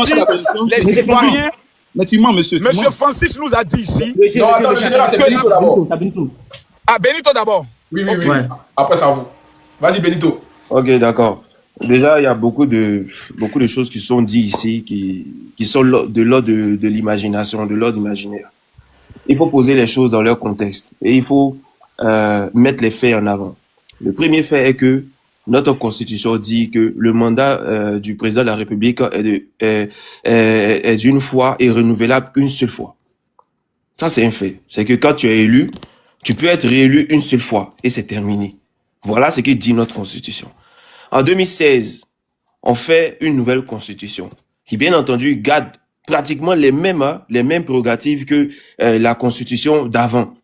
dit, les Ivoiriens... Mais tu mens, monsieur. Monsieur Francis nous a dit ici... Non, attends, le général, c'est Benito d'abord. Ah, Benito d'abord. Oui. Après, c'est à vous. Vas-y, Benito. Ok, d'accord. Déjà, il y a beaucoup de choses qui sont dites ici, qui sont de l'ordre de l'imagination, de l'ordre imaginaire. Il faut poser les choses dans leur contexte et il faut mettre les faits en avant. Le premier fait est que notre constitution dit que le mandat du président de la République est d'une fois et renouvelable une seule fois. Ça, c'est un fait. C'est que quand tu es élu, tu peux être réélu une seule fois et c'est terminé. Voilà ce que dit notre constitution. En 2016, on fait une nouvelle constitution qui, bien entendu, garde pratiquement les mêmes prérogatives que la constitution d'avant.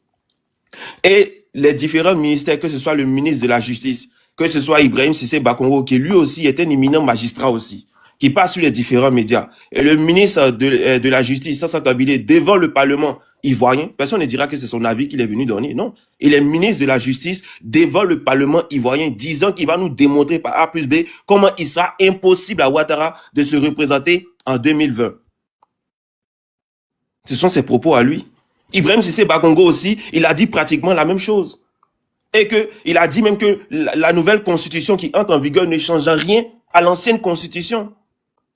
Et les différents ministères, que ce soit le ministre de la Justice, que ce soit Ibrahim Cissé Bakongo, qui lui aussi est un éminent magistrat aussi, qui passe sur les différents médias, et le ministre de la Justice, Sassa Kabilé, devant le Parlement ivoirien, personne ne dira que c'est son avis qu'il est venu donner, non. Il est ministre de la Justice devant le Parlement ivoirien, disant qu'il va nous démontrer par A plus B comment il sera impossible à Ouattara de se représenter en 2020. Ce sont ses propos à lui. Ibrahim Cissé Bakongo aussi, il a dit pratiquement la même chose. Et il a dit même que la nouvelle constitution qui entre en vigueur ne change rien à l'ancienne constitution.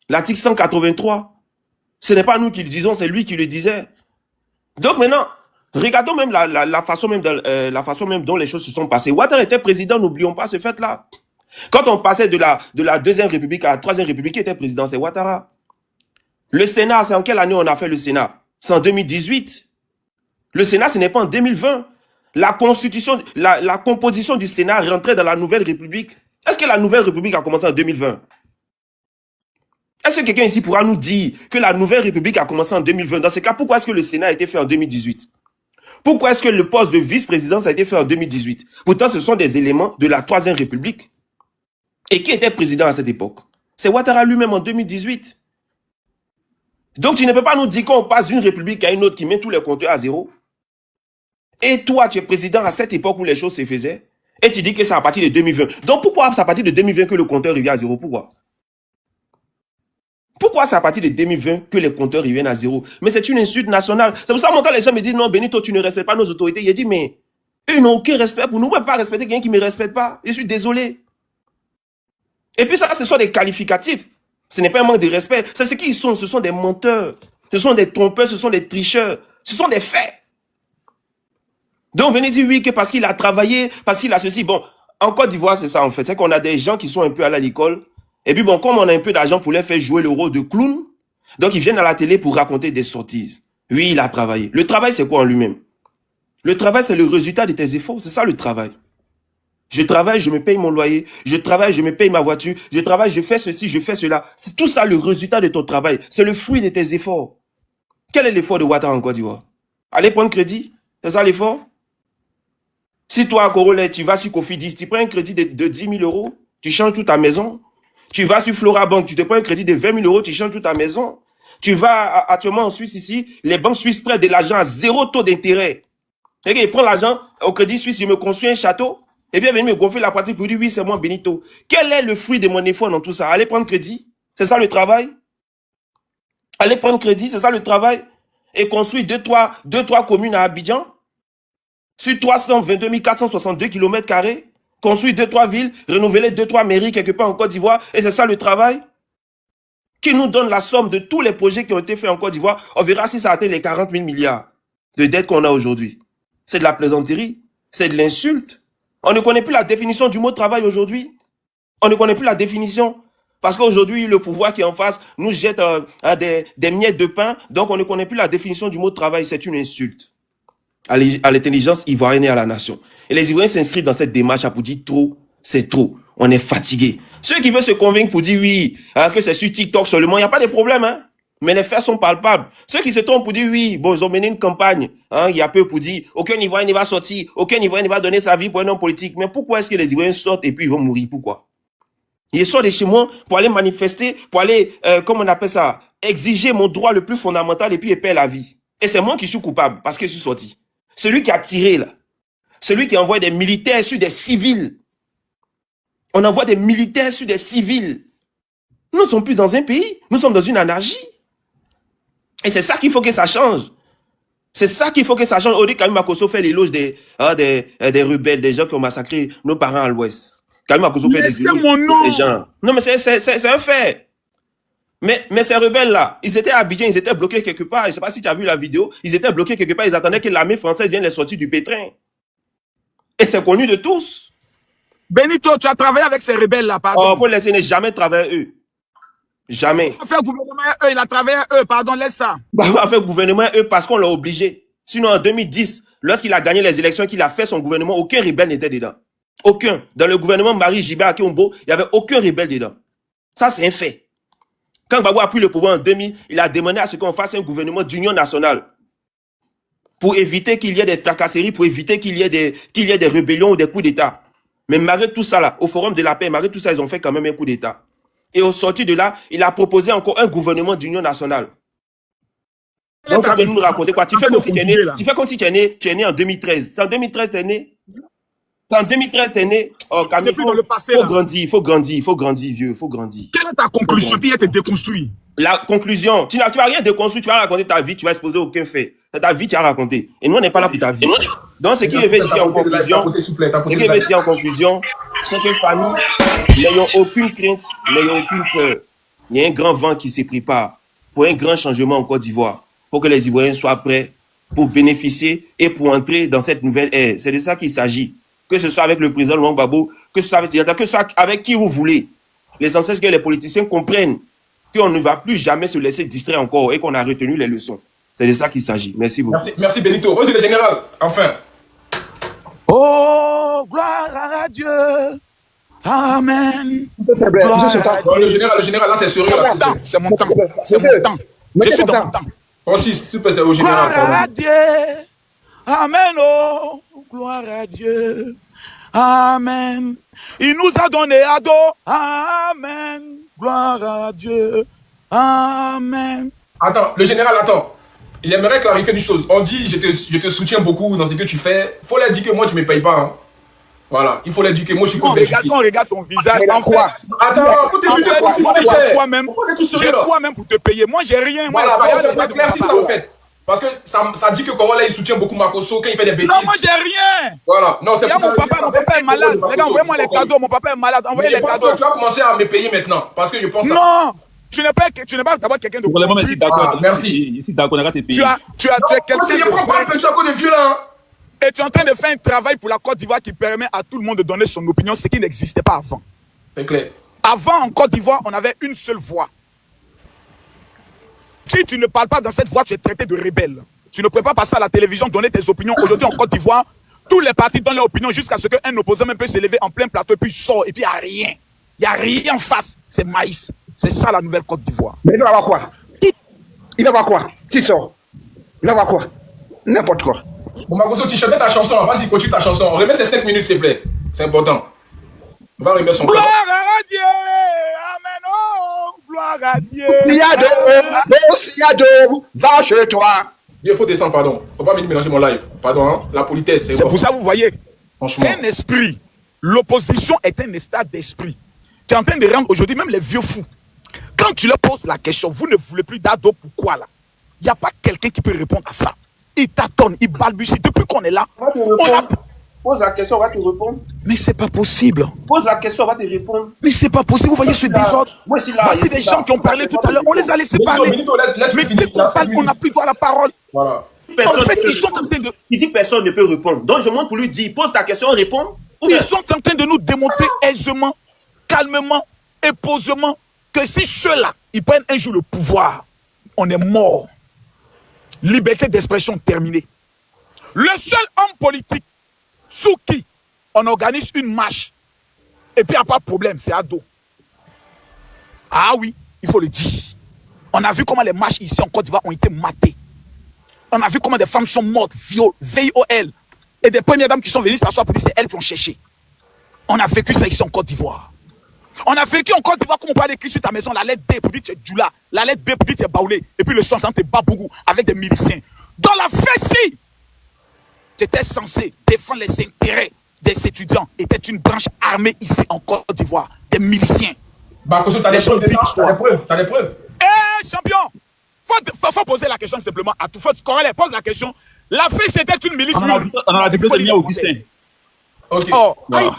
L'article 183. Ce n'est pas nous qui le disons, c'est lui qui le disait. Donc maintenant, regardons même la façon même dont les choses se sont passées. Ouattara était président, n'oublions pas ce fait-là. Quand on passait de la Deuxième République à la Troisième République, qui était président, c'est Ouattara. Le Sénat, c'est en quelle année on a fait le Sénat? C'est en 2018. Le Sénat, ce n'est pas en 2020. La constitution, la composition du Sénat rentrait dans la Nouvelle République. Est-ce que la Nouvelle République a commencé en 2020? Est-ce que quelqu'un ici pourra nous dire que la Nouvelle République a commencé en 2020? Dans ce cas, pourquoi est-ce que le Sénat a été fait en 2018? Pourquoi est-ce que le poste de vice-présidence a été fait en 2018? Pourtant, ce sont des éléments de la Troisième République. Et qui était président à cette époque? C'est Ouattara lui-même en 2018. Donc, tu ne peux pas nous dire qu'on passe d'une république à une autre qui met tous les compteurs à zéro. Et toi, tu es président à cette époque où les choses se faisaient. Et tu dis que c'est à partir de 2020. Donc, pourquoi c'est à partir de 2020 que le compteur revient à zéro? Pourquoi? Pourquoi c'est à partir de 2020 que les compteurs reviennent à zéro? Mais c'est une insulte nationale. C'est pour ça que quand les gens me disent, non, Benito, tu ne respectes pas nos autorités. Il dit, mais eux n'ont aucun respect pour nous. Moi, je ne peux pas respecter quelqu'un qui ne me respecte pas. Je suis désolé. Et puis ça, ce sont des qualificatifs. Ce n'est pas un manque de respect. C'est ce qu'ils sont. Ce sont des menteurs. Ce sont des trompeurs. Ce sont des tricheurs. Ce sont des faits. Donc, venez dire oui, que parce qu'il a travaillé, parce qu'il a ceci. Bon, en Côte d'Ivoire, c'est ça en fait. C'est qu'on a des gens qui sont un peu à l'école. Et puis bon, comme on a un peu d'argent pour les faire jouer le rôle de clown, donc ils viennent à la télé pour raconter des sottises. Oui, il a travaillé. Le travail, c'est quoi en lui-même? Le travail, c'est le résultat de tes efforts. C'est ça le travail. Je travaille, je me paye mon loyer. Je travaille, je me paye ma voiture. Je travaille, je fais ceci, je fais cela. C'est tout ça le résultat de ton travail. C'est le fruit de tes efforts. Quel est l'effort de Ouattara en Côte d'Ivoire? Aller prendre crédit? C'est ça l'effort? Si toi, à Corolet, tu vas sur Cofidis, tu prends un crédit de 10 000 euros, tu changes toute ta maison. Tu vas sur Florabank, tu te prends un crédit de 20 000 euros, tu changes toute ta maison. Tu vas actuellement en Suisse ici, les banques suisses prêtent de l'argent à zéro taux d'intérêt. Et il prend l'argent au crédit suisse, il me construit un château, et bien venir me gonfler la pratique pour dire oui, c'est moi Benito. Quel est le fruit de mon effort dans tout ça? Aller prendre crédit? C'est ça le travail? Aller prendre crédit, c'est ça le travail? Et construire deux, trois communes à Abidjan? Sur 322 462 km², construire 2-3 villes, renouveler 2-3 mairies quelque part en Côte d'Ivoire, et c'est ça le travail? Qui nous donne la somme de tous les projets qui ont été faits en Côte d'Ivoire, on verra si ça atteint les 40 000 milliards de dettes qu'on a aujourd'hui. C'est de la plaisanterie, c'est de l'insulte. On ne connaît plus la définition du mot travail aujourd'hui. On ne connaît plus la définition. Parce qu'aujourd'hui, le pouvoir qui est en face nous jette des miettes de pain, donc on ne connaît plus la définition du mot travail, c'est une insulte à l'intelligence ivoirienne et à la nation. Et les Ivoiriens s'inscrivent dans cette démarche pour dire trop, c'est trop. On est fatigué. Ceux qui veulent se convaincre pour dire oui, que c'est sur TikTok seulement, il n'y a pas de problème, hein. Mais les faits sont palpables. Ceux qui se trompent pour dire oui, bon, ils ont mené une campagne, il y a peu pour dire aucun Ivoirien ne va sortir, aucun Ivoirien ne va donner sa vie pour un homme politique. Mais pourquoi est-ce que les Ivoiriens sortent et puis ils vont mourir? Pourquoi? Ils sortent de chez moi pour aller manifester, pour aller, comment on appelle ça, exiger mon droit le plus fondamental et puis ils perdent la vie. Et c'est moi qui suis coupable parce que je suis sorti. Celui qui a tiré là, celui qui envoie des militaires sur des civils. On envoie des militaires sur des civils. Nous ne sommes plus dans un pays, nous sommes dans une anarchie. Et c'est ça qu'il faut que ça change. C'est ça qu'il faut que ça change. Aujourd'hui, Kami Makosso fait l'éloge des rebelles, des gens qui ont massacré nos parents à l'ouest. Kami Makosso fait des éloges de ces gens. Non, mais c'est un fait. Mais ces rebelles-là, ils étaient à Abidjan, ils étaient bloqués quelque part. Je ne sais pas si tu as vu la vidéo. Ils étaient bloqués quelque part. Ils attendaient que l'armée française vienne les sortir du pétrin. Et c'est connu de tous. Benito, tu as travaillé avec ces rebelles-là, pardon. Oh, faut laisser, ne jamais travailler eux. Jamais. Il a fait le gouvernement eux, il a travaillé eux, pardon, laisse ça. Il a fait le gouvernement eux parce qu'on l'a obligé. Sinon, en 2010, lorsqu'il a gagné les élections, qu'il a fait son gouvernement, aucun rebelle n'était dedans. Aucun. Dans le gouvernement Marie Gilbert Akéombo, il n'y avait aucun rebelle dedans. Ça, c'est un fait. Quand Gbagbo a pris le pouvoir en 2000, il a demandé à ce qu'on fasse un gouvernement d'union nationale pour éviter qu'il y ait des tracasseries, pour éviter qu'il y ait des rébellions ou des coups d'État. Mais malgré tout ça, là, au Forum de la paix, malgré tout ça, ils ont fait quand même un coup d'État. Et au sorti de là, il a proposé encore un gouvernement d'union nationale. Donc, tu vas nous raconter quoi? Tu fais comme si tu es né en 2013. C'est en 2013 tu es né? C'est en 2013 tu es né? Oh, Camille, il faut grandir, vieux, il faut grandir. Quelle est ta conclusion? Puis elle te déconstruit. La conclusion, tu vas rien déconstruire, tu vas raconter ta vie, tu vas exposer aucun fait. C'est ta vie, tu as raconté. Et nous, on n'est pas là pour ta vie. Donc, ce qui veut dire en conclusion, c'est que famille, n'ayons aucune crainte, n'ayons aucune peur. Il y a un grand vent qui se prépare pour un grand changement en Côte d'Ivoire, pour que les Ivoiriens soient prêts pour bénéficier et pour entrer dans cette nouvelle ère. C'est de ça qu'il s'agit. Que ce soit avec le président Laurent Gbagbo, que ce soit avec qui vous voulez. L'essentiel, c'est que les politiciens comprennent qu'on ne va plus jamais se laisser distraire encore et qu'on a retenu les leçons. C'est de ça qu'il s'agit. Merci beaucoup. Merci Benito. Vas-y, le général, enfin. Oh, gloire à Dieu. Amen. Le général, là, c'est sérieux. C'est mon temps. C'est mon temps. Je suis dans mon temps. Oh, si, super, c'est au général. Gloire à Dieu. Amen. Oh, gloire à Dieu. Amen. Il nous a donné à dos. Amen. Gloire à Dieu. Amen. Attends, le général, attends. Il aimerait clarifier une chose. On dit, je te soutiens beaucoup dans ce que tu fais. Il faut leur dire que moi, tu ne me payes pas. Hein. Voilà. Il faut leur dire que moi, je suis contre la justice. Regarde ton visage. En quoi? Attends, faut t'écouter j'ai quoi même pour te payer. Moi, j'ai rien. Voilà, merci ça, en fait. Parce que ça dit que Korola, il soutient beaucoup Makosso quand il fait des bêtises. Non, moi, j'ai rien. Voilà. Non, c'est mon papa est malade. Les gars, envoyez-moi les cadeaux. Mon papa est malade. Envoyez les cadeaux. Tu vas commencer à me payer maintenant. Parce que je pense non. Tu n'es pas d'abord quelqu'un de corrompu. Merci. Ici, d'accord, on a te payer. Tu es quelqu'un de corrompu. Tu as quoi de vieux là? Et tu es en train de faire un travail pour la Côte d'Ivoire qui permet à tout le monde de donner son opinion, ce qui n'existait pas avant. C'est clair. Avant, en Côte d'Ivoire, on avait une seule voix. Si tu ne parles pas dans cette voix, tu es traité de rebelle. Tu ne peux pas passer à la télévision, donner tes opinions. Aujourd'hui, en Côte d'Ivoire, tous les partis donnent leurs opinions jusqu'à ce qu'un opposant même peut se lever en plein plateau et puis il sort et puis il n'y a rien. Il n'y a rien en face. C'est maïs. C'est ça la nouvelle Côte d'Ivoire. Mais il va avoir quoi? Il va avoir quoi? S'il sort, il va avoir quoi? N'importe quoi. Bon, Makosso, tu chantais ta chanson. Vas-y, continue ta chanson. Remets ces 5 minutes, s'il te plaît. C'est important. On va remettre son gloire à Dieu. Amen. Oh, gloire à Dieu. Siado, va chez toi. Il faut descendre, pardon. Faut pas venir mélanger mon live. Pardon, hein? La politesse, c'est pour ça, vous voyez. Franchement. C'est un esprit. L'opposition est un état d'esprit. Tu es en train de rendre aujourd'hui même les vieux fous. Quand tu leur poses la question, vous ne voulez plus d'ado, pourquoi là? Il n'y a pas quelqu'un qui peut répondre à ça. Il tâtonne, il balbutie. Depuis qu'on est là, Pose la question, on va te répondre. Mais c'est pas possible. Pose la question, on va te répondre. Mais c'est pas possible, vous voyez ce désordre. Voici des gens qui ont parlé tout à l'heure, on les a laissés parler. Mais dès qu'on parle, on n'a plus droit à la parole. Voilà. En fait, ils sont en train de... Il dit que personne ne peut répondre. Donc je monte pour lui dire, pose ta question, réponds. Ils sont en train de nous démontrer aisément, calmement et posément que si ceux-là, ils prennent un jour le pouvoir, on est mort. Liberté d'expression terminée. Le seul homme politique sous qui on organise une marche et puis il n'y a pas de problème, c'est Ado. Ah oui, il faut le dire. On a vu comment les marches ici en Côte d'Ivoire ont été matées. On a vu comment des femmes sont mortes, VOL. Et des premières dames qui sont venues s'asseoir pour dire c'est elles qui ont cherché. On a vécu ça ici en Côte d'Ivoire. On a vécu en Côte d'Ivoire comme on parle d'écrire sur ta maison, la lettre B pour dire que tu es Djoula, la lettre B pour dire que tu es Baoulé, et puis le 60 tu es Babougou avec des miliciens. Dans la fessie, tu étais censé défendre les intérêts des étudiants, était une branche armée ici en Côte d'Ivoire, des miliciens. Bakoso, t'as Les des gens preuves de oublient ça? l'histoire. T'as des preuves? T'as des preuves? Eh, champion, faut poser la question simplement à tout. Faut Corel pose la question. La fille, c'était une milice. On a déplacé de Mia Augustin. Ok. Oh, aïe.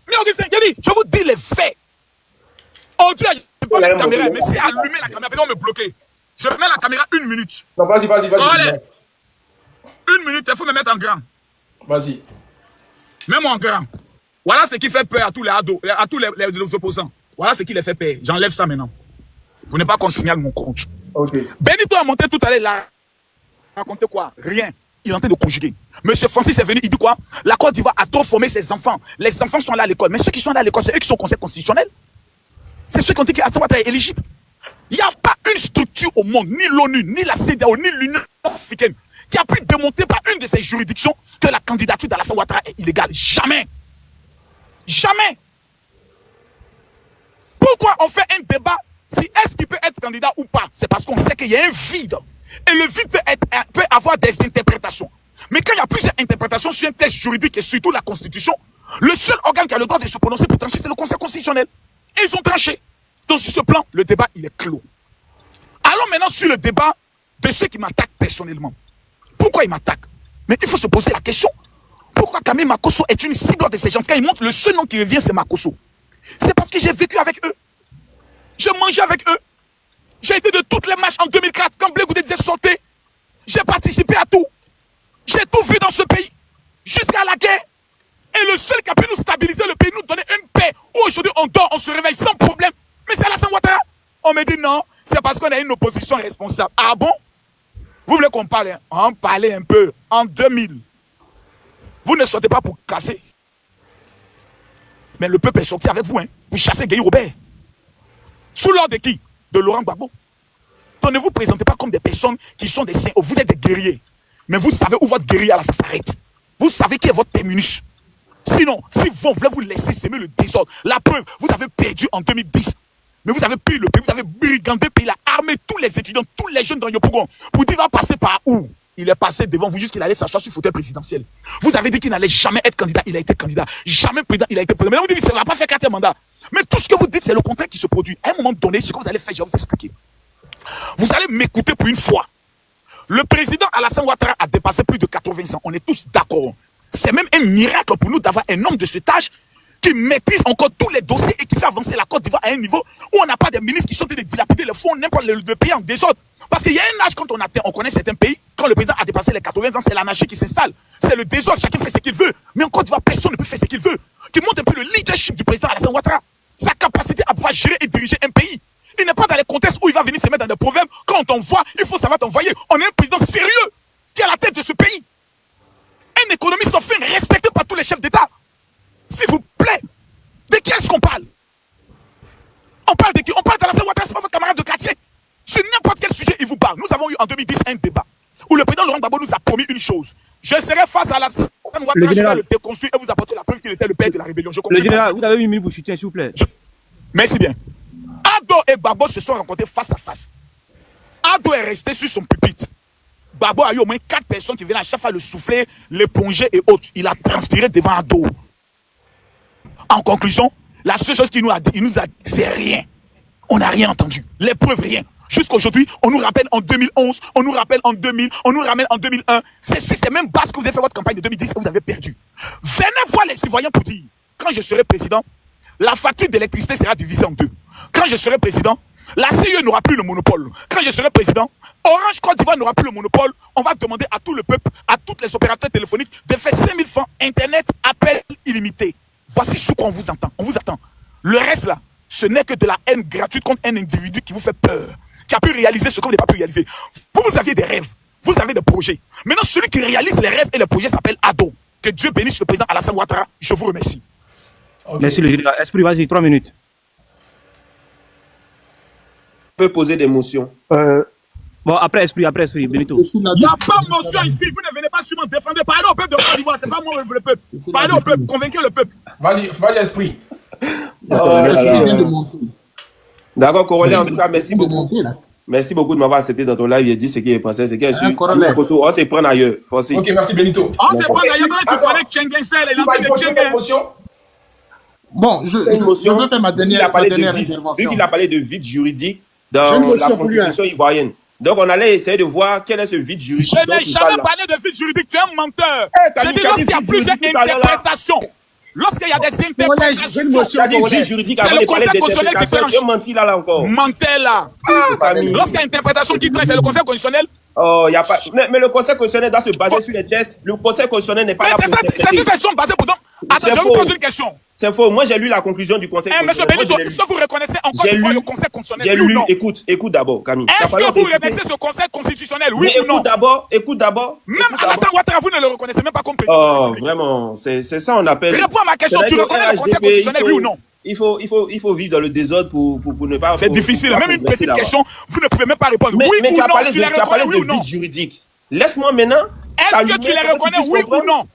Mais Augustin, j'ai dit, je vous dis les faits. Aujourd'hui, je prends la caméra, mais c'est allumer la caméra, on me bloquer. Je mets la caméra 1 minute. Non, vas-y. Allez. 1 minute, il faut me mettre en grand. Vas-y. Mets-moi en grand. Voilà ce qui fait peur à tous les ados, à tous les opposants. Voilà ce qui les fait peur. J'enlève ça maintenant. Vous n'êtes pas qu'on signale mon compte. Ok. Benito a monté tout à l'heure là. Racontez quoi? Rien. Il est en train de conjuguer. Monsieur Francis est venu, il dit quoi? La Côte d'Ivoire a trop formé ses enfants. Les enfants sont là à l'école. Mais ceux qui sont là à l'école, c'est eux qui sont au conseil constitutionnel. C'est ceux qui ont dit qu'Assane Ouattara est éligible. Il n'y a pas une structure au monde, ni l'ONU, ni la CEDEAO, ni l'Union africaine, qui a pu démontrer par une de ces juridictions que la candidature d'Alassane Ouattara est illégale. Jamais. Jamais. Pourquoi on fait un débat si est-ce qu'il peut être candidat ou pas? C'est parce qu'on sait qu'il y a un vide. Et le vide peut avoir des interprétations. Mais quand il y a plusieurs interprétations sur un texte juridique et surtout la Constitution, le seul organe qui a le droit de se prononcer pour trancher, c'est le Conseil constitutionnel. Et ils ont tranché. Donc sur ce plan, le débat, il est clos. Allons maintenant sur le débat de ceux qui m'attaquent personnellement. Pourquoi ils m'attaquent? Mais il faut se poser la question. Pourquoi Camille Makosso est une cible de ces gens? Quand ils montrent le seul nom qui revient, c'est Makosso. C'est parce que j'ai vécu avec eux. Je mangeais avec eux. J'ai été de toutes les matchs en 2004 quand Blé Goudé disait sauter. J'ai participé à tout. J'ai tout vu dans ce pays. Jusqu'à la guerre. Et le seul qui a pu nous stabiliser le pays, nous donner une paix, où aujourd'hui on dort, on se réveille sans problème. Mais c'est Alassane Ouattara. On me dit non, c'est parce qu'on a une opposition responsable. Ah bon? Vous voulez qu'on parle? Hein? On parlait un peu. En 2000, vous ne sortez pas pour casser. Mais le peuple est sorti avec vous, hein, pour chasser Guy Robert. Sous l'ordre de qui? De Laurent Gbagbo. Donc ne vous présentez pas comme des personnes qui sont des saints. Vous êtes des guerriers. Mais vous savez où votre guerrier là, ça s'arrête. Vous savez qui est votre terminus. Sinon, si vous voulez vous laisser semer le désordre, la preuve, vous avez perdu en 2010. Mais vous avez pris le pays, vous avez brigandé le pays, il a armé tous les étudiants, tous les jeunes dans Yopougon. Pour dire, il va passer par où? Il est passé devant vous jusqu'il allait s'asseoir sur le fauteuil présidentiel. Vous avez dit qu'il n'allait jamais être candidat, il a été candidat. Jamais président, il a été président. Mais vous dites qu'il ne va pas faire 4e mandat. Mais tout ce que vous dites, c'est le contraire qui se produit. À un moment donné, ce que vous allez faire, je vais vous expliquer. Vous allez m'écouter pour une fois. Le président Alassane Ouattara a dépassé plus de 80 ans. On est tous d'accord. C'est même un miracle pour nous d'avoir un homme de cet âge qui maîtrise encore tous les dossiers et qui fait avancer la Côte d'Ivoire à un niveau où on n'a pas de ministres qui sont en train de dilapider le fonds, n'importe le pays en désordre. Parce qu'il y a un âge quand on atteint, on connaît certains pays, quand le président a dépassé les 80 ans, c'est l'anarchie qui s'installe. C'est le désordre, chacun fait ce qu'il veut. Mais en Côte d'Ivoire, personne ne peut faire ce qu'il veut. Qui montre un peu le leadership du président Alassane Ouattara. Sa capacité à pouvoir gérer et diriger un pays. Il n'est pas dans les contextes où il va venir se mettre dans des problèmes. Quand on t'envoie, il faut savoir t'envoyer. On est un président sérieux qui est à la tête de ce pays. Un économiste enfin respecté par tous les chefs d'État. S'il vous plaît, de qui est-ce qu'on parle? On parle de qui? On parle d'Alassane Ouattara, c'est pas votre camarade de quartier. Sur n'importe quel sujet, il vous parle. Nous avons eu en 2010 un débat où le président Laurent Gbagbo nous a promis une chose. Je serai face à Alassane Ouattara, je vais le déconstruire et vous apporter la preuve qu'il était le père de la rébellion. Le général, vous avez 1 minute pour chuter, s'il vous plaît. Merci bien. Ado et Gbagbo se sont rencontrés face à face. Ado est resté sur son pupitre. Gbagbo a eu au moins 4 personnes qui venaient à chaque fois le souffler, l'éponger et autres. Il a transpiré devant Ado. En conclusion, la seule chose qu'il nous a dit, c'est rien. On n'a rien entendu. Les preuves, rien. Jusqu'aujourd'hui, on nous rappelle en 2011, on nous rappelle en 2000, on nous ramène en 2001. C'est sur ces mêmes bases que vous avez fait votre campagne de 2010 que vous avez perdu. Venez voir les citoyens pour dire, quand je serai président, la facture d'électricité sera divisée en 2. Quand je serai président, la CIE n'aura plus le monopole. Quand je serai président, Orange Côte d'Ivoire n'aura plus le monopole. On va demander à tout le peuple, à tous les opérateurs téléphoniques de faire 5000 francs Internet, appel illimité. Voici ce qu'on vous entend. On vous attend. Le reste là, ce n'est que de la haine gratuite contre un individu qui vous fait peur, qui a pu réaliser ce qu'on n'a pas pu réaliser. Vous aviez des rêves, vous avez des projets. Maintenant, celui qui réalise les rêves et les projets s'appelle Ado. Que Dieu bénisse le président Alassane Ouattara. Je vous remercie. Okay. Merci le général. Esprit, vas-y, 3 minutes. Peut poser des motions. Bon, après Esprit, Benito. Il n'y a pas de motion ici. Vous ne venez pas sûrement défendre. Parlez au peuple de Côte d'Ivoire. C'est pas moi le peuple. Parlez au peuple. Convaincez le peuple. Vas-y, esprit. D'accord, Corollaire, en tout cas, merci beaucoup. Merci beaucoup de m'avoir accepté dans ton live. Il dit ce qu'il est pensé. C'est qu'il est sûr. On se prend ailleurs. Merci. Ok, merci Benito. On se prend ailleurs. Tu connais Tchengensel et l'entrée de Tchengen. Bon, je veux faire ma dernière intervention. Vu qu'il a parlé de vide juridique J'ai dans une la question pour lui, constitution ivoirienne. Donc, on allait essayer de voir quel est ce vide juridique. Je dont n'ai il jamais parle là. parlé de vide juridique, tu es un menteur. T'as J'ai dit dit lorsqu'il y a vide plusieurs juridique tout à l'heure, là. interprétations, lorsqu'il y a des J'ai une interprétations, motion T'as dit pour vide vous. juridique C'est avant le de parler Conseil constitutionnel qui d'interprétation. tranche. Tu as menti là encore. menteur là. Camille. Lorsqu'il y a interprétation qui traite, c'est le Conseil constitutionnel. Oh, y a pas... mais le Conseil constitutionnel doit se baser sur les tests. Le Conseil constitutionnel n'est pas Mais là c'est pour ça, c'est interpréter. ça, sont basés pour. Donc, attends, C'est je vous faux. pose une question. C'est faux. Moi, j'ai lu la conclusion du Conseil Monsieur constitutionnel. Benito, Moi, je l'ai est-ce que vous reconnaissez encore J'ai une fois lu- le Conseil J'ai constitutionnel, oui ou lu, non? écoute d'abord, Camille. T'as Est-ce pas le que droit vous d'écouter. reconnaissez ce Conseil constitutionnel, oui Mais ou non? écoute d'abord. Même Écoute d'abord. Alassane Ouattara, vous ne le reconnaissez même pas comme président. Oh, vraiment, c'est ça on appelle. Réponds à ma question, tu C'est-à-dire reconnais le Conseil RHDP, constitutionnel, oui ou non? Il faut vivre dans le désordre pour ne pas. C'est difficile. Même une petite question, vous ne pouvez même pas répondre. Mais Oui tu ou as non? parlé Tu les de, tu as parlé reconnais, oui de ou non? vide juridique. Laisse-moi maintenant. Est-ce que tu les reconnais, oui ou non?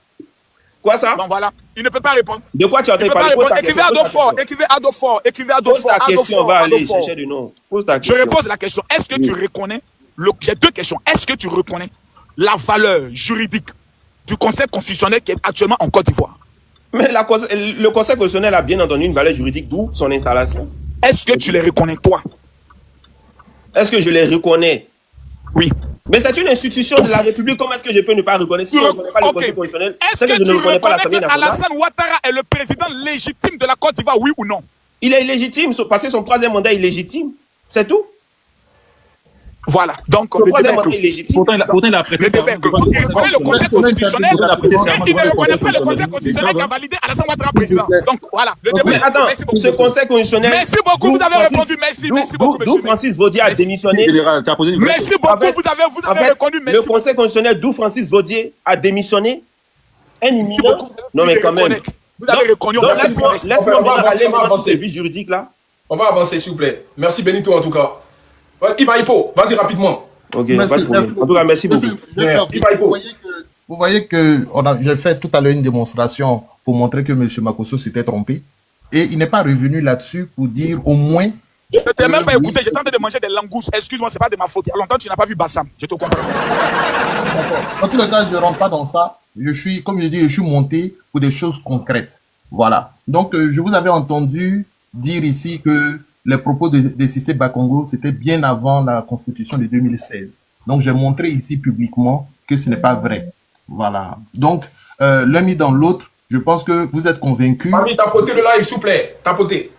Quoi ça? Bon, voilà. Il ne peut pas répondre. De quoi tu as Il ne peut pas parlé? Pose répondre. ta Écrivez question. Adolfort, écrivez Adolfort, écrivez Pose Adolfort, ta question, va aller Adolfort. chercher du nom. Pose ta Je question. repose la question. Est-ce que tu reconnais, j'ai deux questions. Est-ce que tu reconnais la valeur juridique du Conseil constitutionnel qui est actuellement en Côte d'Ivoire? Mais le Conseil constitutionnel a bien entendu une valeur juridique, d'où son installation. Est-ce que tu les reconnais, toi? Est-ce que je les reconnais? Oui. Mais c'est une institution de la République. Comment est-ce que je peux ne pas reconnaître si je ne reconnais pas le Ok. Conseil constitutionnel? Est-ce C'est que que je tu ne reconnais pas reconnais l'Assemblée que nationale. Alassane Ouattara est le président légitime de la Côte d'Ivoire, oui ou non? Il est illégitime parce que son troisième mandat est illégitime. C'est tout. Voilà. Donc, Son le troisième débat est mandat clos. est illégitime. Pourtant, il a prêté Le débat est clos. Donc, il reconnaît le Conseil constitutionnel, mais il ne reconnaît pas le Conseil constitutionnel qui a validé Alassane Ouattara président. Donc, voilà. Le débat Mais est clos. attends, Merci beaucoup. ce Conseil constitutionnel. Merci beaucoup, vous avez répondu. Merci beaucoup, D'où monsieur. Francis Vaudier a démissionné. Général, tu as posé une vraie Merci question. beaucoup, En fait, vous avez répondu. le Merci Conseil constitutionnel d'où Francis Vaudier a démissionné. Un imminent. beaucoup. Non, mais quand même. Vous avez reconnu. Donc, Merci beaucoup. laisse-moi On va maintenant avancer, aller on va dans avancer. ces vies juridiques là. On va avancer, s'il vous plaît. Merci Benito, en tout cas. Ouais, Iva Hippo, vas-y rapidement. Ok, Merci, pas de problème. merci. En tout cas, merci beaucoup. Docteur, Il va, il faut. vous voyez que j'ai fait tout à l'heure une démonstration pour montrer que M. Makosso s'était trompé. Et il n'est pas revenu là-dessus pour dire au moins. Je ne t'ai même pas écouté. J'étais en train de manger des langoustes. Excuse-moi, c'est pas de ma faute. Il y a longtemps que tu n'as pas vu Bassam. Je te comprends. En tout cas, je ne rentre pas dans ça. Je suis, comme je dis, je suis monté pour des choses concrètes. Voilà. Donc, je vous avais entendu dire ici que les propos de Cissé Bakongo, c'était bien avant la constitution de 2016. Donc, j'ai montré ici publiquement que ce n'est pas vrai. Voilà. Donc, l'un mis dans l'autre, je pense que vous êtes convaincus. Mami, tapotez le live, s'il vous plaît. Tapotez.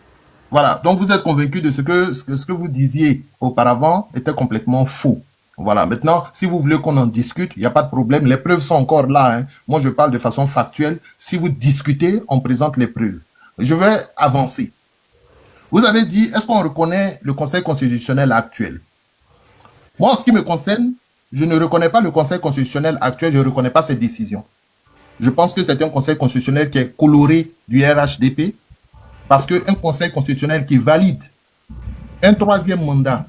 Voilà. Donc, vous êtes convaincus de ce que vous disiez auparavant était complètement faux. Voilà. Maintenant, si vous voulez qu'on en discute, il n'y a pas de problème. Les preuves sont encore là, hein. Moi, je parle de façon factuelle. Si vous discutez, on présente les preuves. Je vais avancer. Vous avez dit, est-ce qu'on reconnaît le Conseil constitutionnel actuel? Moi, en ce qui me concerne, je ne reconnais pas le Conseil constitutionnel actuel, je ne reconnais pas ses décisions. Je pense que c'est un Conseil constitutionnel qui est coloré du RHDP, parce qu'un Conseil constitutionnel qui valide un troisième mandat,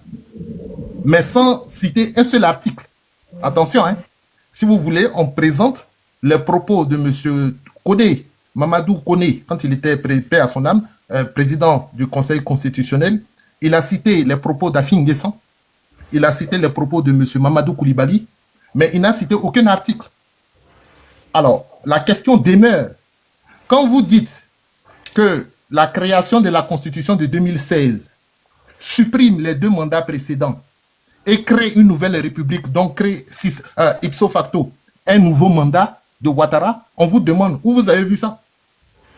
mais sans citer un seul article. Attention, hein. Si vous voulez, on présente les propos de M. Koné, Mamadou Koné, quand il était paix à son âme, président du Conseil constitutionnel. Il a cité les propos d'Afin Guessan, il a cité les propos de M. Mamadou Koulibaly, mais il n'a cité aucun article. Alors, la question demeure. Quand vous dites que la création de la Constitution de 2016 supprime les deux mandats précédents et crée une nouvelle république, donc crée ipso facto un nouveau mandat de Ouattara, on vous demande où vous avez vu ça?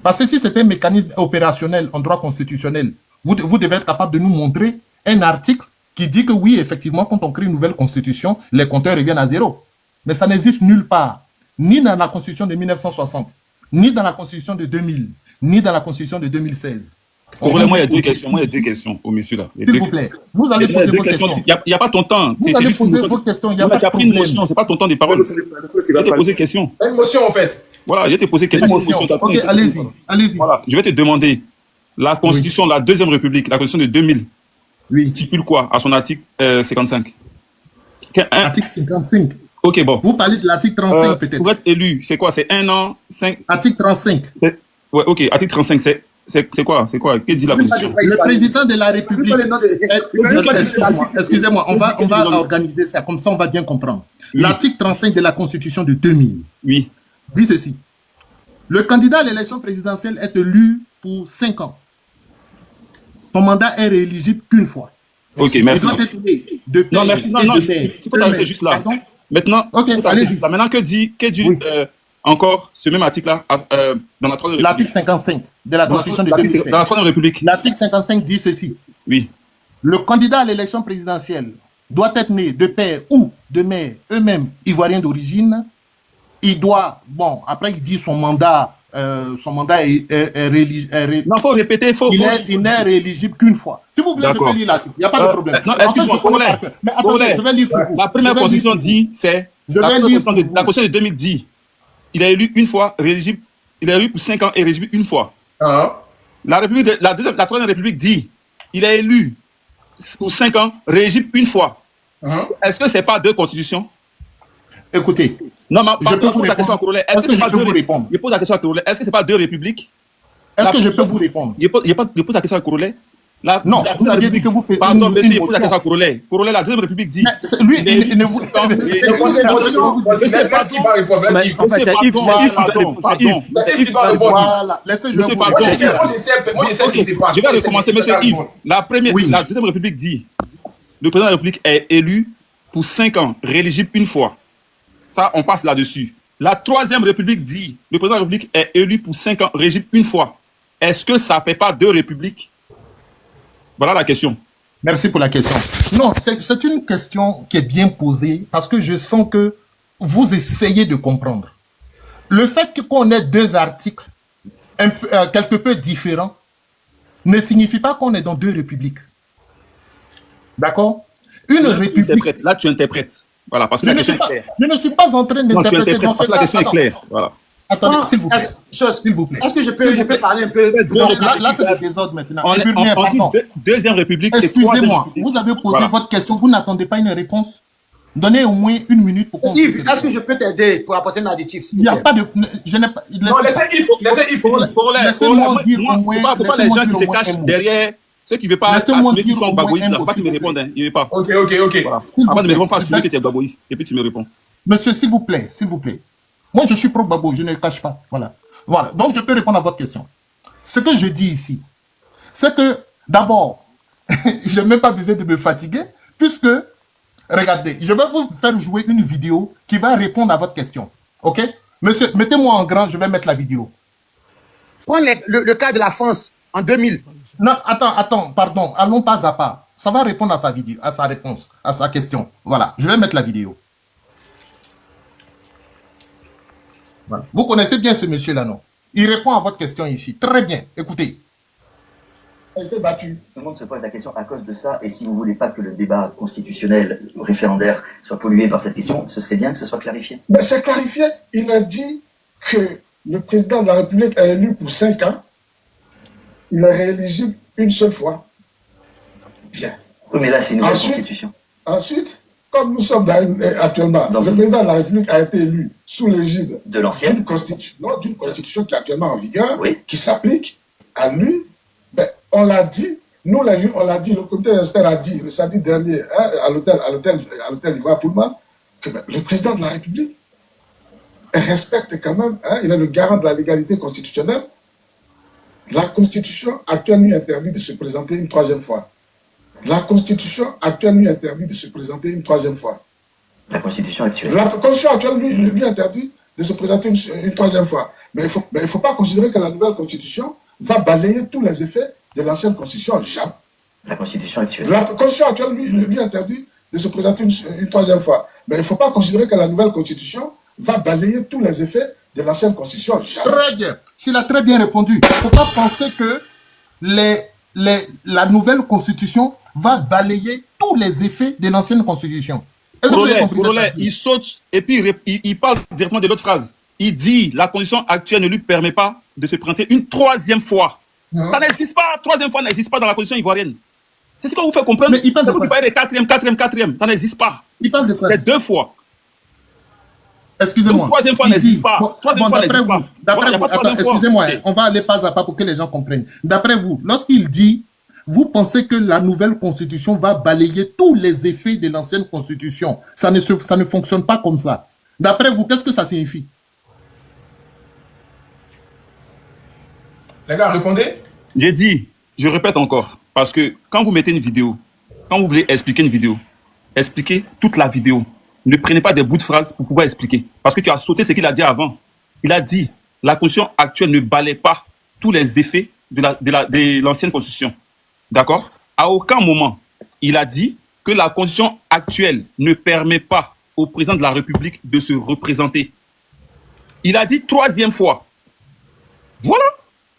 Parce que si c'était un mécanisme opérationnel en droit constitutionnel, vous devez être capable de nous montrer un article qui dit que oui, effectivement, quand on crée une nouvelle constitution, les compteurs reviennent à zéro. Mais ça n'existe nulle part, ni dans la constitution de 1960, ni dans la constitution de 2000, ni dans la constitution de 2016. Moi, il y a deux questions. Moi, il y a deux questions au monsieur là. S'il vous plaît, vous allez poser vos questions. Il n'y a pas ton temps. Vous allez poser vos questions, il n'y a pas de Tu as pris une problème. motion, c'est pas ton temps de parole. Je vais te poser une question. Une motion, en fait. Voilà, je vais te poser une question. Ok, allez-y, allez-y. Voilà, je vais te demander. La constitution de la Deuxième République, la constitution de 2000, Oui, stipule quoi à son article 55? article 55. Ok, bon. Vous parlez de l'article 35 peut-être. Pour être élu, c'est quoi? C'est 1 an, 5... Article 35. Ouais, ok, article 35, c'est quoi? C'est quoi? Qu'est-ce que dit la constitution? Le président de la République. Excusez-moi, on va organiser ça, comme ça on va bien comprendre. Oui. L'article 35 de la Constitution de 2000 Oui. dit ceci. Le candidat à l'élection présidentielle est élu pour 5 ans. Son mandat est rééligible qu'une fois. Ok, Il merci. doit être né de père Non, merci. Non, et non, de mère. tu peux t'arrêter juste là. Pardon? Maintenant, Ok, tu peux t'arrêter allez-y. juste là. Maintenant, que dit Oui. encore ce même article-là dans la Troisième L'article République? 55 de la Constitution de L'article- 2007. Dans la Troisième République. L'article 55 dit ceci. Oui. Le candidat à l'élection présidentielle doit être né de père ou de mère eux-mêmes ivoiriens d'origine. Il doit, bon, après il dit son mandat Non, faut répéter, il n'est rééligible qu'une fois. Si vous voulez, je D'accord. peux lire l'article. Il n'y a pas de problème. Non, En fait, excuse-moi, je connais Congolais. par cœur. Mais attendez, Congolais. je vais lire pour vous. La première Je vais constitution lire pour dit, c'est. Je La vais première lire pour constitution de- la vous. constitution de 2010. Il est élu une fois, rééligible. Il est élu pour 5 ans et rééligible une fois. Hein? La Troisième République dit, il est élu pour 5 ans, rééligible une fois. Hein? Est-ce que c'est pas deux constitutions? Écoutez, Non, mais je peux pose vous la question à répondre. Congolais. Est-ce que je peux vous répondre? Je pose la question à Congolais. Est-ce que c'est pas deux républiques? Est-ce que je peux vous répondre? Je pose la question à Congolais. Non, vous aviez dit que vous faisiez Pardon, une monsieur, je pose la motion. question à Congolais. Congolais, la Deuxième République dit. Mais lui, il est il ne élu vous... pour 5 ans, Laisse-moi, Monsieur, laisse qui va répondre. Mais Laisse-y. en fait, c'est Yves, Pardon, c'est Yves qui doit pardon, répondre. C'est pardon. Yves. C'est Yves qui doit répondre. Voilà, laissez je Monsieur, vous pardon. Moi, je sais, répondre. ce qui se passe. Je vais recommencer, monsieur Yves. Oui. La Deuxième République dit, le président de la République est élu pour 5 ans, rééligible une fois. Ça, on passe là-dessus. La Troisième République dit, le président de la République est élu pour 5 ans, rééligible une fois. Est-ce que ça ne fait pas deux républiques? Voilà la question. Merci pour la question. Non, c'est une question qui est bien posée parce que je sens que vous essayez de comprendre. Le fait qu'on ait deux articles quelque peu différents ne signifie pas qu'on est dans deux républiques. D'accord? Une république... Là, tu interprètes. Voilà, parce que Je la ne, question suis est pas, claire. je ne suis pas en train Non, tu d'interpréter interprètes dans ce parce que la cas. question est claire. Voilà. Attendez, s'il vous plaît. S'il vous plaît. Est-ce que je peux parler un peu? Non, là c'est le désordre maintenant. On Burnier, dit pardon. Deuxième République et Troisième Excusez-moi, République. vous avez posé Voilà. votre question, vous n'attendez pas une réponse. Donnez au moins une minute pour qu'on puisse Yves, est-ce que répondre. je peux t'aider pour apporter un additif, s'il Il n'y vous a plaît? pas de... Je n'ai pas... Non, laissez-y finir. Laissez-moi dire au moins... Faut pas les laissez-moi gens qui dire se au moins cachent un mot. derrière ceux qui ne veulent pas Laissez-moi assumer qu'ils dire sont au moins baboïstes. un Là, mot, pas qu'ils me s'il vous répondent. Il ne veut pas. Ok. Voilà. S'il vous Avant de me plaît. répondre, pas assumer que tu es baboïste. Et puis tu me réponds. Monsieur, s'il vous plaît, s'il vous plaît. Moi, je suis pro-babo, je ne le cache pas. Voilà. Voilà. Donc, je peux répondre à votre question. Ce que je dis ici, c'est que, d'abord, je n'ai même pas besoin de me fatiguer, puisque, regardez, je vais vous faire jouer une vidéo qui va répondre à votre question. OK? Monsieur, mettez-moi en grand, je vais mettre la vidéo. Prends le cas de la France en 2000. Non, attends, pardon, allons pas à pas. Ça va répondre à sa vidéo, à sa réponse, à sa question. Voilà, je vais mettre la vidéo. Voilà. Vous connaissez bien ce monsieur-là, non? Il répond à votre question ici. Très bien, écoutez. a été battu. Tout le monde se pose la question à cause de ça, et si vous voulez pas que le débat constitutionnel ou référendaire soit pollué par cette question, ce serait bien que ce soit clarifié. Mais c'est clarifié. Il a dit que le président de la République est élu pour 5 ans. Il est rééligible une seule fois. Bien. Oui, mais là, c'est une nouvelle Ensuite- constitution. Ensuite, comme nous sommes actuellement, le président de la République a été élu sous l'égide De l'ancienne. d'une constitution qui est actuellement en vigueur, Oui. qui s'applique à lui. Ben, on l'a dit, nous les juges, on l'a dit, le comité d'experts a dit le samedi dernier hein, à l'hôtel Ivoire Pullman que ben, le président de la République respecte quand même, hein, il est le garant de la légalité constitutionnelle. La Constitution actuelle lui interdit de se présenter une troisième fois. La Constitution actuelle lui interdit de se présenter une troisième fois. La constitution actuelle. La Constitution actuelle lui interdit de se présenter une troisième fois. Mais il ne faut pas considérer que la nouvelle Constitution va balayer tous les effets de l'ancienne Constitution. Jamais. La constitution actuelle. La Constitution actuelle lui interdit de se présenter une troisième fois. Mais il ne faut pas considérer que la nouvelle Constitution va balayer tous les effets de l'ancienne Constitution. Jamais. Très bien. S'il a très bien répondu, il ne faut pas penser que la nouvelle constitution va balayer tous les effets de l'ancienne constitution. Est-ce que vous avez compris Bourrelet, ça? il saute et puis il parle directement de l'autre phrase. Il dit la condition actuelle ne lui permet pas de se présenter une troisième fois. Ça n'existe pas. Troisième fois n'existe pas dans la constitution ivoirienne. C'est ce qu'on vous fait comprendre. Mais il parle de vous quoi? parlez de quatrième. Ça n'existe pas. Il parle de quoi? C'est deux fois. Excusez-moi. Donc, troisième fois Il n'existe dit- pas. Troisième fois d'après n'existe vous, pas. d'après Voilà, il y a vous, pas de attends, troisième fois. excusez-moi, Ok. on va aller pas à pas pour que les gens comprennent. D'après vous, lorsqu'il dit, vous pensez que la nouvelle constitution va balayer tous les effets de l'ancienne constitution. Ça ne fonctionne pas comme ça. D'après vous, qu'est-ce que ça signifie? Les gars, répondez. J'ai dit, je répète encore, parce que quand vous mettez une vidéo, quand vous voulez expliquer une vidéo, expliquez toute la vidéo. Ne prenez pas des bouts de phrases pour pouvoir expliquer. Parce que tu as sauté ce qu'il a dit avant. Il a dit, la constitution actuelle ne balaie pas tous les effets de l'ancienne constitution. D'accord? À aucun moment, il a dit que la constitution actuelle ne permet pas au président de la République de se représenter. Il a dit 3e fois. Voilà.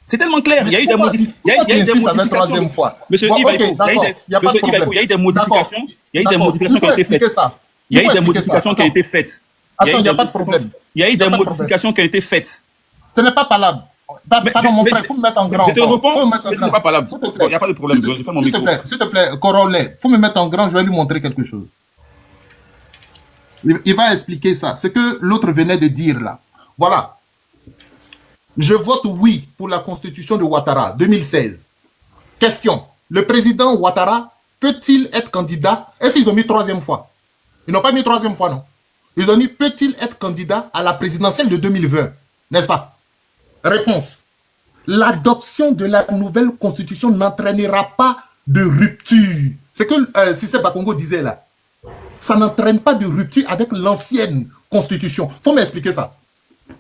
C'est tellement clair. Il y a eu des modifications. Troisième fois. Monsieur Yves Aïpo, il y a eu des modifications. Il y a eu des modifications qui ont été faites. Il y a eu des modifications qui ont été faites. Attends, il n'y a pas de problème. Il y a eu des modifications qui ont été faites. Ce n'est pas palable. Pardon, mon frère, il faut me mettre en grand. Je te réponds, c'est pas palable. Il n'y a pas de problème. S'il te plaît, Corollaire, il faut me mettre en grand, je vais lui montrer quelque chose. Il va expliquer ça. Ce que l'autre venait de dire là. Voilà. Je vote oui pour la constitution de Ouattara, 2016. Question. Le président Ouattara peut-il être candidat? Est-ce qu'ils ont mis 3e fois? Ils n'ont pas mis 3e fois, non. Ils ont dit peut-il être candidat à la présidentielle de 2020? N'est-ce pas? Réponse. L'adoption de la nouvelle constitution n'entraînera pas de rupture. C'est que Cissé Bakongo disait là. Ça n'entraîne pas de rupture avec l'ancienne constitution. Faut m'expliquer ça.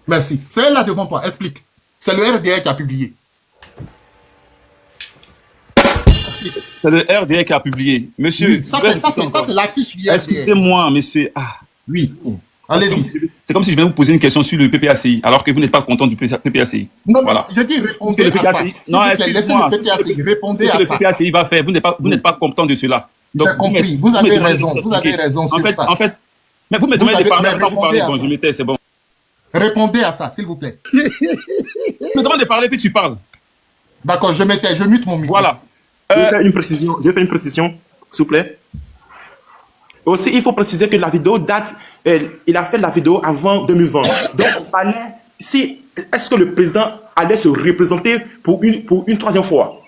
Merci. C'est elle là devant toi. Explique. C'est le RDR qui a publié. C'est le RDR qui a publié. Monsieur. Oui, ça, c'est l'affiche du RDR. Excusez-moi, monsieur. Ah. Oui. Allez-y. C'est comme si je venais vous poser une question sur le PPACI, alors que vous n'êtes pas content du PPACI. Non, voilà. Je dis répondez à ça. Non, excusez-moi. Répondez à ça. Ce que le PPACI va faire, vous n'êtes pas content de cela. J'ai compris. Vous avez raison. Vous avez raison sur ça. En fait, mais vous me demandez de parler, quand vous parlez, bon, je me tais, c'est bon. Répondez à ça, s'il vous plaît. Je me demande de parler, puis tu parles. D'accord, je me tais, je mute mon micro. Voilà. Je vais faire une précision, s'il vous plaît. Aussi, il faut préciser que la vidéo date, il a fait la vidéo avant 2020. Donc, on parlait, est-ce que le président allait se représenter pour une 3e fois?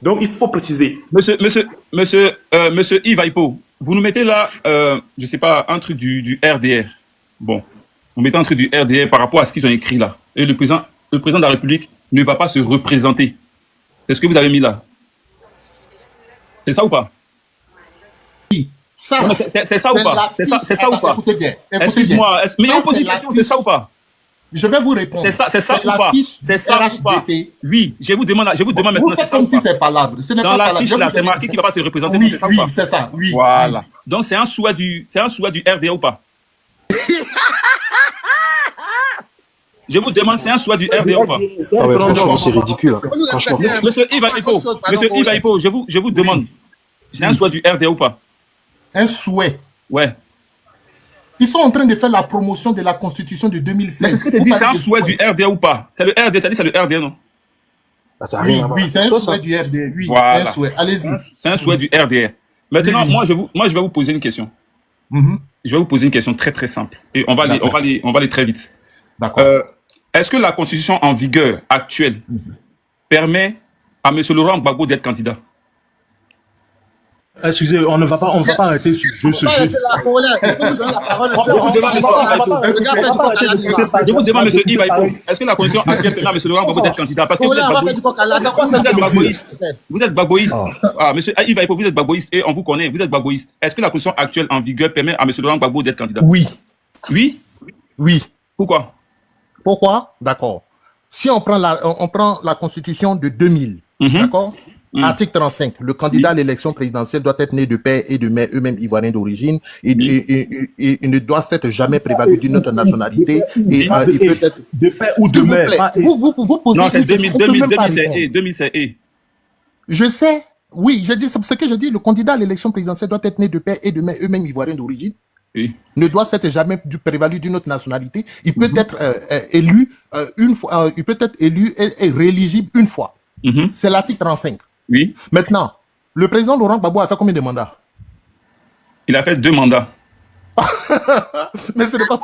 Donc, il faut préciser. Monsieur Yves Aïpo, vous nous mettez là, je ne sais pas, un truc du RDR. Bon, vous mettez un truc du RDR par rapport à ce qu'ils ont écrit là. Et le président de la République ne va pas se représenter. C'est ce que vous avez mis là. C'est ça ou pas? Ça, c'est ça ou pas? C'est ça ou pas? Écoutez bien. Excuse-moi, mais on pose une question, c'est ça ou pas? Je vais vous répondre. C'est ça ou pas? C'est ça ou pas? Oui, je vous demande maintenant. Vous faites comme si c'est palable. Ce n'est pas palable. Dans la fiche là, c'est marqué qu'il ne va pas se représenter. Oui, oui, c'est ça. Oui. Voilà. Donc c'est un souhait du RDA ou pas? Je vous demande, c'est un souhait du RDA ou pas? Ah ouais, franchement, c'est ridicule. Monsieur Yves Aïpo, je vous demande, c'est un souhait du RDA ou pas? Un souhait? Ouais. Ils sont en train de faire la promotion de la Constitution de 2016. Mais c'est ce que tu dis, c'est un souhait du RDA ou pas? C'est le RDA, t'as dit c'est le RDA, non? Oui, c'est un souhait du RDA. Oui, voilà. c'est un souhait. Allez-y. C'est un souhait du RDA. Maintenant, moi, je vais vous poser une question. Je vais vous poser une question très, très simple. Et on va aller très vite. D'accord. Est-ce que la Constitution en vigueur actuelle permet à M. Laurent Gbagbo d'être candidat? Excusez, on ne va pas arrêter ce jeu. Je vous demande, M. Yves Aïpo, est-ce que la Constitution actuelle permet à M. Laurent Gbagbo d'être candidat? Parce que vous êtes gbagboïste. Ah, M. Yves Aïpo, vous êtes gbagboïste et on vous connaît, vous êtes gbagboïste. Est-ce que la Constitution actuelle en vigueur permet à M. Laurent Gbagbo d'être candidat? Oui. Oui? Oui. Pourquoi? Pourquoi? D'accord. Si on prend la Constitution de 2000, d'accord? Article 35, le candidat à l'élection présidentielle doit être né de père et de mère eux-mêmes ivoiriens d'origine et ne doit s'être jamais prévalu d'une autre nationalité et il peut être de père ou de mère. Vous posez non, c'est 2000, c'est E. Je sais. Oui, j'ai dit, c'est ce que je dis. Le candidat à l'élection présidentielle doit être né de père et de mère eux-mêmes ivoiriens d'origine. Oui. Ne doit s'être jamais prévalu d'une autre nationalité. Il peut être élu une fois. Il peut être élu et rééligible une fois. C'est l'article 35. Oui. Maintenant, le président Laurent Gbagbo a fait combien de mandats? Il a fait 2 mandats. Mais ce n'est pas...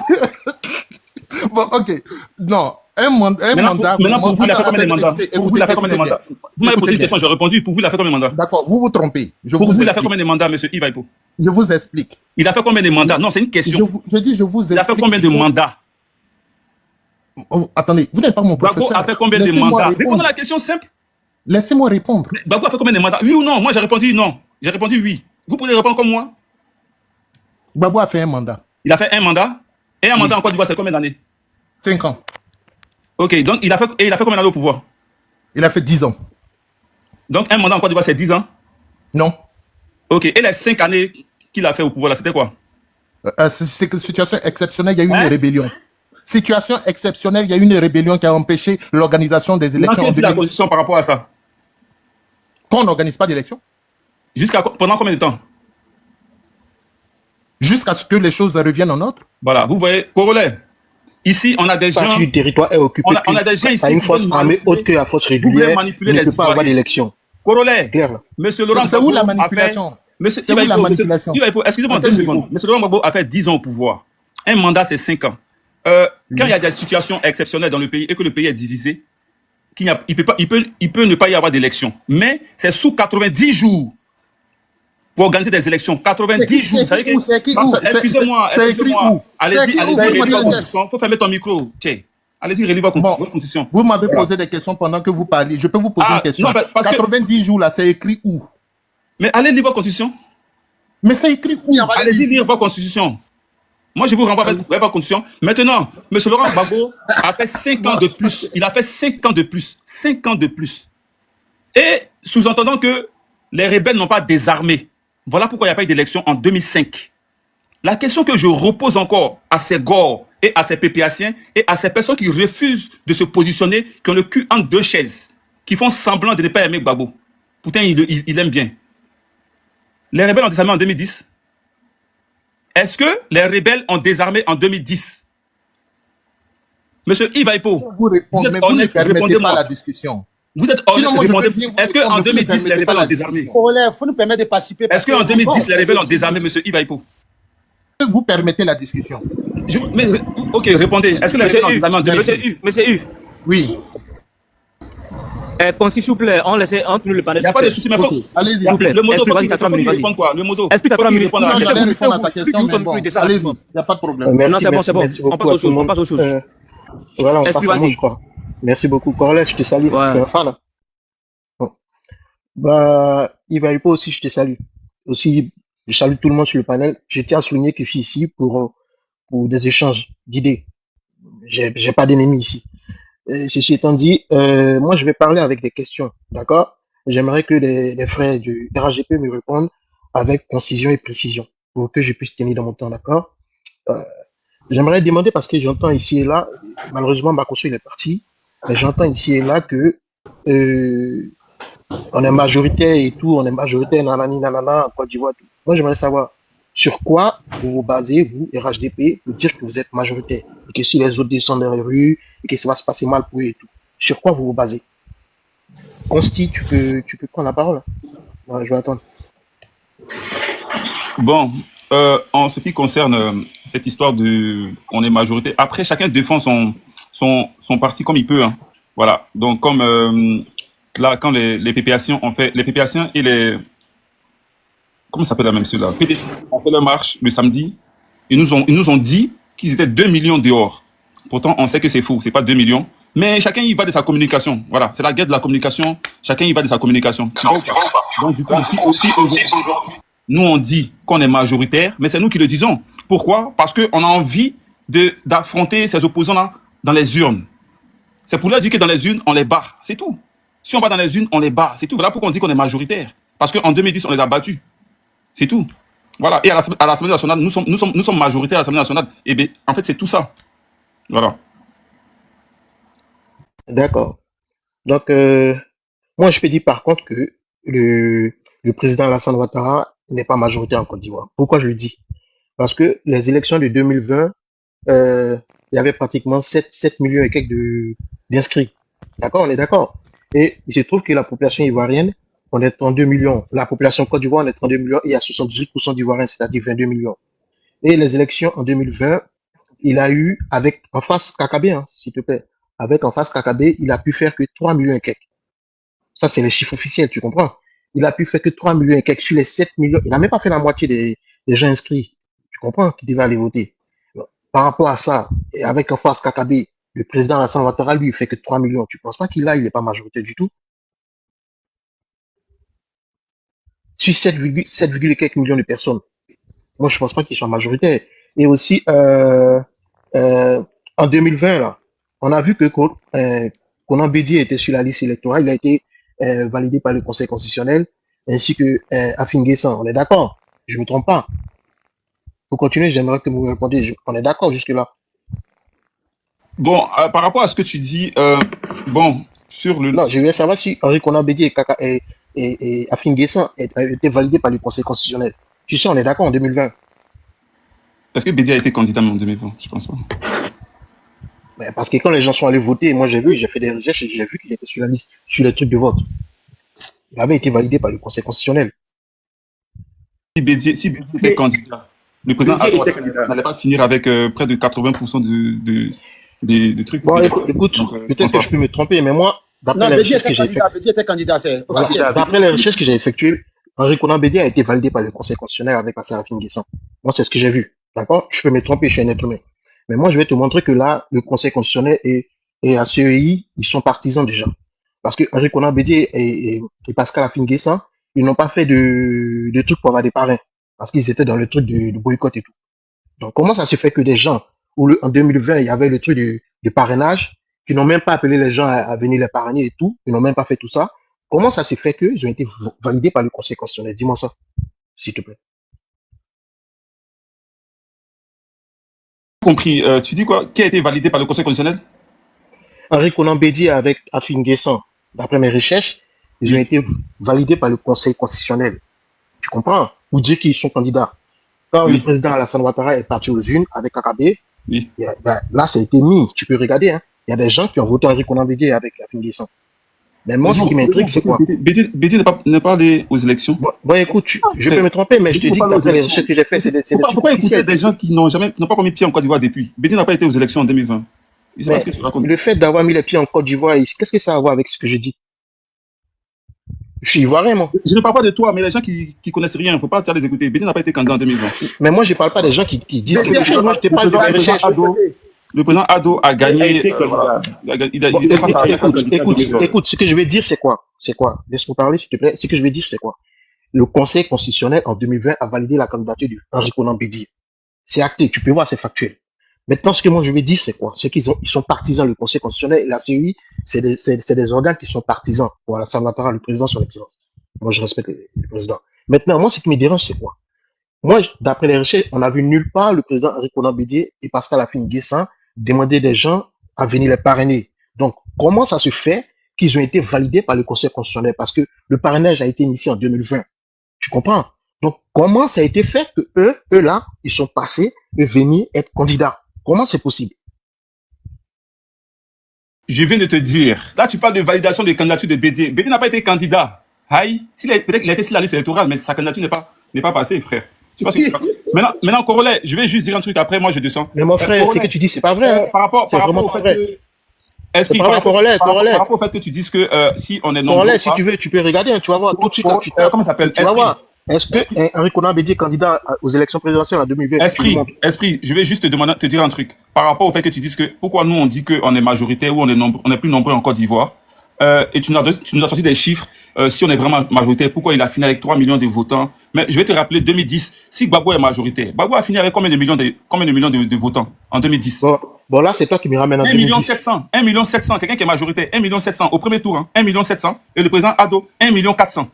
Bon, ok. Non, un mandat... Maintenant, pour vous, il a fait combien de mandats? Pour vous, il a fait combien de mandats? Vous m'avez posé une question, j'ai répondu. Pour vous, il a fait combien de mandats? D'accord, vous vous trompez. Pour vous, il a fait combien de mandats, M. Yves Aïpo? Je vous explique. Il a fait combien de mandats? Non, c'est une question. Je vous explique. Il a fait combien de mandats? Oh, attendez, vous n'êtes pas mon Gbagbo professeur. a fait combien de Laissez-moi mandats? répondre. Répondez à la question simple. Laissez-moi répondre. Gbagbo a fait combien de mandats? Oui ou non? Moi, j'ai répondu non. J'ai répondu oui. Vous pouvez répondre comme moi. Gbagbo a fait un mandat. Il a fait un mandat. Et un mandat en Côte d'Ivoire, c'est combien d'années? 5 ans. Ok, donc il a fait combien d'années au pouvoir? Il a fait 10 ans. Donc un mandat en Côte d'Ivoire, c'est 10 ans? Non. Ok, et les 5 années qu'il a fait au pouvoir, là, c'était quoi? C'est que situation exceptionnelle, il y a eu Hein? une rébellion. Situation exceptionnelle, il y a eu une rébellion qui a empêché l'organisation des élections. Qu'est-ce que dit la Constitution par rapport à ça? Qu'on n'organise pas d'élections. Pendant combien de temps? Jusqu'à ce que les choses reviennent en ordre. Voilà, vous voyez, corollaire. Ici, on a des gens. Partie du territoire est occupée On a des gens ici par une qui force veulent armée manipuler- autre que la force vous voulez régulière. manipuler Il ne les peut pas avoir citoyens. d'élection. Corollaire. C'est clair, là. Monsieur Laurent C'est où la Gbagbo a fait- manipulation? Monsieur C'est où la manipulation? Excusez-moi deux Attendez. secondes. Monsieur Laurent Gbagbo a fait 10 ans au pouvoir. Un mandat, c'est 5 ans. Quand il y a des situations exceptionnelles dans le pays et que le pays est divisé, il peut ne pas y avoir d'élection. Mais c'est sous 90 jours pour organiser des élections. 90 jours. C'est écrit où? C'est écrit où? Excusez-moi. C'est écrit où? Allez-y, C'est écrit où? allez-y, Vous relis votre me dites. constitution. Faut fermer ton micro. Tiens. Allez-y, relis votre Bon. constitution. Vous m'avez posé des questions pendant que vous parliez. Je peux vous poser une question. non, parce que- 90 jours là, c'est écrit où? Mais allez lire votre constitution. Mais c'est écrit où? Allez-y lire votre constitution. Moi, je vous renvoie vers votre constitution. Maintenant, M. Laurent Gbagbo a fait 5 ans de plus. Il a fait 5 ans de plus. 5 ans de plus. Et sous-entendant que les rebelles n'ont pas désarmé. Voilà pourquoi il n'y a pas eu d'élection en 2005. La question que je repose encore à ces gores et à ces PPAciens et à ces personnes qui refusent de se positionner, qui ont le cul entre deux chaises, qui font semblant de ne pas aimer Gbagbo. Pourtant, il aime bien. Les rebelles ont désarmé en 2010. Est-ce que les rebelles ont désarmé en 2010? Monsieur Yves Aipo, Vous répondez, êtes mais vous ne honnête, permettez pas répondez-moi. la discussion. Vous êtes Sinon, honnête, moi, je répondez. veux bien vous Est-ce répondre, qu'en mais vous ne 2010, les permettez rebelles pas ont la désarmé? discussion. Corollaire, faut nous permettre de participer. Est-ce qu'en 2010, les rebelles ont désarmé, monsieur Yves Aipo? Vous permettez la discussion. Ok, répondez. Est-ce que les rebelles ont désarmé en 2010? Monsieur Yves, Oui. s'il vous plaît, on laisse entre nous le panel. Il n'y a pas de souci, mais Ok, allez-y. S'il vous plaît. le mozo, Explique, faut vas-y, qu'il t'as 3 minutes, réponde quoi? Le mozo. Explique, t'as 3 minutes. Répondre à la Non, question. j'allais répondre à ta Plus question, nous mais sommes bon, plus de ça, allez-y, il bon. n'y a pas de problème. Merci, Non, c'est bon, merci, c'est bon. merci On beaucoup passe à aux tout le choses. On monde. passe aux choses. Voilà, on passe Explique, à moi, vas-y. je crois. Merci beaucoup. Corlet, je te salue. Ouais. Tu es un fan. Bon. Bah, Yves Aipo aussi, je te salue. Aussi, je salue tout le monde sur le panel. Je tiens à souligner que je suis ici pour des échanges d'idées. J'ai pas d'ennemis ici. Ceci étant dit, moi, je vais parler avec des questions. D'accord? J'aimerais que les frères du RHGP me répondent avec concision et précision pour que je puisse tenir dans mon temps. D'accord? J'aimerais demander parce que j'entends ici et là, malheureusement, Makosso, il est parti, mais j'entends ici et là que on est majoritaire et tout, on est majoritaire, nanani, nanana, en Côte d'Ivoire, tout. Moi, j'aimerais savoir sur quoi vous vous basez, vous, RHDP, pour dire que vous êtes majoritaire et que si les autres descendent dans les rues et que ça va se passer mal pour eux et tout. Sur quoi vous vous basez? Consti, tu peux prendre la parole? Ouais, je vais attendre. Bon, en ce qui concerne cette histoire de on est majorité, après chacun défend son parti comme il peut. Hein. Voilà. Donc comme là, quand les PPAciens ont fait, les PPAciens et les comment ça s'appelle la même chose là, PDC ont fait leur marche le samedi. Ils nous ont dit qu'ils étaient 2 millions dehors. Pourtant, on sait que c'est faux, c'est pas 2 millions. Mais chacun y va de sa communication. Voilà, c'est la guerre de la communication. Chacun y va de sa communication. Donc du coup, ici aussi, nous on dit qu'on est majoritaire, mais c'est nous qui le disons. Pourquoi? Parce qu'on a envie d'affronter ces opposants-là dans les urnes. C'est pour leur dire que dans les urnes, on les bat. C'est tout. Si on va dans les urnes, on les bat. C'est tout. Voilà pourquoi on dit qu'on est majoritaire. Parce qu'en 2010, on les a battus. C'est tout. Voilà. Et à l'Assemblée nationale, nous sommes majoritaires à l'Assemblée nationale. Et bien, en fait, c'est tout ça. Voilà. D'accord. Donc, moi, je peux dire par contre que le président Alassane Ouattara n'est pas majoritaire en Côte d'Ivoire. Pourquoi je le dis? Parce que les élections de 2020, il y avait pratiquement 7 millions et quelques d'inscrits. D'accord? On est d'accord. Et il se trouve que la population ivoirienne, on est 32 millions. La population Côte d'Ivoire, on est 32 millions et il y a 78% d'Ivoiriens, c'est-à-dire 22 millions. Et les élections en 2020, il a eu, avec en face KKB, hein, s'il te plaît, avec en face KKB, il a pu faire que 3 millions et quelques. Ça, c'est les chiffres officiels, tu comprends? Il a pu faire que 3 millions et quelques sur les 7 millions. Il n'a même pas fait la moitié des gens inscrits. Tu comprends? Qui devaient aller voter. Par rapport à ça, et avec en face KKB, Le président Alassane Ouattara, lui, il fait que 3 millions. Tu penses pas qu'il n'est pas majoritaire du tout? Sur 7, et quelques millions de personnes. Moi, je pense pas qu'il soit majoritaire. Et aussi, en 2020, là, on a vu que Conan Bédié était sur la liste électorale. Il a été validé par le Conseil constitutionnel, ainsi que Afin Guessan. On est d'accord? Je me trompe pas. Pour continuer, j'aimerais que vous me répondiez. On est d'accord jusque-là? Bon, par rapport à ce que tu dis, bon, sur le... Non, je voulais savoir si Henri Conan Bédié et Afin Guessan étaient validés par le Conseil constitutionnel. Tu sais, on est d'accord en 2020. Est-ce que Bédié a été candidat en 2020? Je pense pas. Ben, parce que quand les gens sont allés voter, moi j'ai fait des recherches et j'ai vu qu'il était sur la liste, sur les trucs de vote. Il avait été validé par le Conseil constitutionnel. Si Bédié était candidat, le président n'allait pas finir avec près de 80% de trucs. Bon, écoute, peut-être que je peux me tromper, mais moi, d'après les recherches que j'ai effectuées, Bédié était candidat, c'est officiel. d'après les recherches que j'ai effectuées, Henri Conan Bédié a été validé par le Conseil constitutionnel avec la Séraphin Guessan. Moi, c'est ce que j'ai vu. D'accord? Je peux me tromper, je suis un être humain. Mais moi, je vais te montrer que là, le Conseil constitutionnel et la CEI, ils sont partisans déjà. Parce que Henri Conan Bédié et Pascal Afin Guessan, ils n'ont pas fait de trucs pour avoir des parrains. Parce qu'ils étaient dans le truc de boycott et tout. Donc, comment ça se fait que des gens, où en 2020, il y avait le truc de parrainage, qui n'ont même pas appelé les gens à venir les parrainer et tout, ils n'ont même pas fait tout ça. Comment ça se fait qu'ils ont été validés par le Conseil constitutionnel? Dis-moi ça, s'il te plaît. Compris. Tu dis quoi? Qui a été validé par le Conseil constitutionnel? Henri Conan Bédié avec Afin Guessan, d'après mes recherches, ils ont été validés par le Conseil constitutionnel. Tu comprends? Pour dire qu'ils sont candidats. Quand le président Alassane Ouattara est parti aux urnes avec AKB, là, ça a été mis. Tu peux regarder, hein. Il y a des gens qui ont voté Henri Conan Bédié avec Afin Guessan. Mais moi, ce qui m'intrigue, c'est quoi? Bédié n'est pas allé aux élections. Bon, écoute, je peux me tromper, mais je te dis que d'après les recherches que j'ai fait, c'est des trucs Pourquoi écouter officiels. des gens qui n'ont pas mis pied en Côte d'Ivoire depuis? Bédié n'a pas été aux élections en 2020. Je sais pas ce que tu racontes. Le fait d'avoir mis les pieds en Côte d'Ivoire, qu'est-ce que ça a à voir avec ce que je dis? Je suis ivoirien, moi. Je ne parle pas de toi, mais les gens qui connaissent rien, il ne faut pas les écouter. Bédié n'a pas été candidat en 2020. Mais moi, je ne parle pas des gens qui disent quelque chose. Moi, je te parle de mes recherches. Le président Ado a gagné. Écoute, ce que je vais dire, c'est quoi? C'est quoi? Laisse-moi parler, s'il te plaît. Ce que je vais dire, c'est quoi? Le Conseil constitutionnel, en 2020, a validé la candidature d'Henri Conan Bédié. C'est acté, tu peux voir, c'est factuel. Maintenant, ce que moi je vais dire, c'est quoi? C'est qu'ils sont partisans, le Conseil constitutionnel et la CEI, c'est des organes qui sont partisans. Voilà, ça m'attend le président, son excellence. Moi, je respecte le président. Maintenant, moi, ce qui me dérange, c'est quoi? Moi, d'après les recherches, on n'a vu nulle part le président Henri Conan Bédié et Pascal Afin Guessan demander des gens à venir les parrainer. Donc, comment ça se fait qu'ils ont été validés par le Conseil constitutionnel? Parce que le parrainage a été initié en 2020. Tu comprends? Donc, comment ça a été fait que eux là, ils sont passés et venir être candidats? Comment c'est possible? Je viens de te dire. Là, tu parles de validation de candidature de Bédié. Bédié n'a pas été candidat. Aïe. Peut-être qu'il a été sur la liste électorale, mais sa candidature n'est pas passée, frère. Tu sais pas ce que c'est pas. Maintenant, Corollaire, je vais juste dire un truc après, moi je descends. Mais mon frère, ce que tu dis, c'est pas vrai. Par rapport vraiment au pas fait vrai. que... Esprit, C'est pas vrai, Corollaire. par rapport au fait que tu dises que si on est nombreux... Corollaire, si tu veux, tu peux regarder, hein, tu vas voir. Tout de suite, quand tu tapes, comment ça s'appelle? tu vas voir. Est-ce que Henri Conan Bédié est candidat aux élections présidentielles en 2020? Esprit, je vais juste te dire un truc. Par rapport au fait que tu dises que pourquoi nous on dit qu'on est majoritaire ou on est plus nombreux en Côte d'Ivoire, et tu nous as sorti des chiffres, si on est vraiment majoritaire, pourquoi il a fini avec 3 millions de votants. Mais je vais te rappeler 2010, si Gbagbo est majoritaire, Gbagbo a fini avec combien de millions de votants en 2010? Bon, là, c'est toi qui me ramène en 2010. 1 million 700, quelqu'un qui est majoritaire, 1 million 700 au premier tour, hein, 1 million 700, et le président Ado, 1 million 400.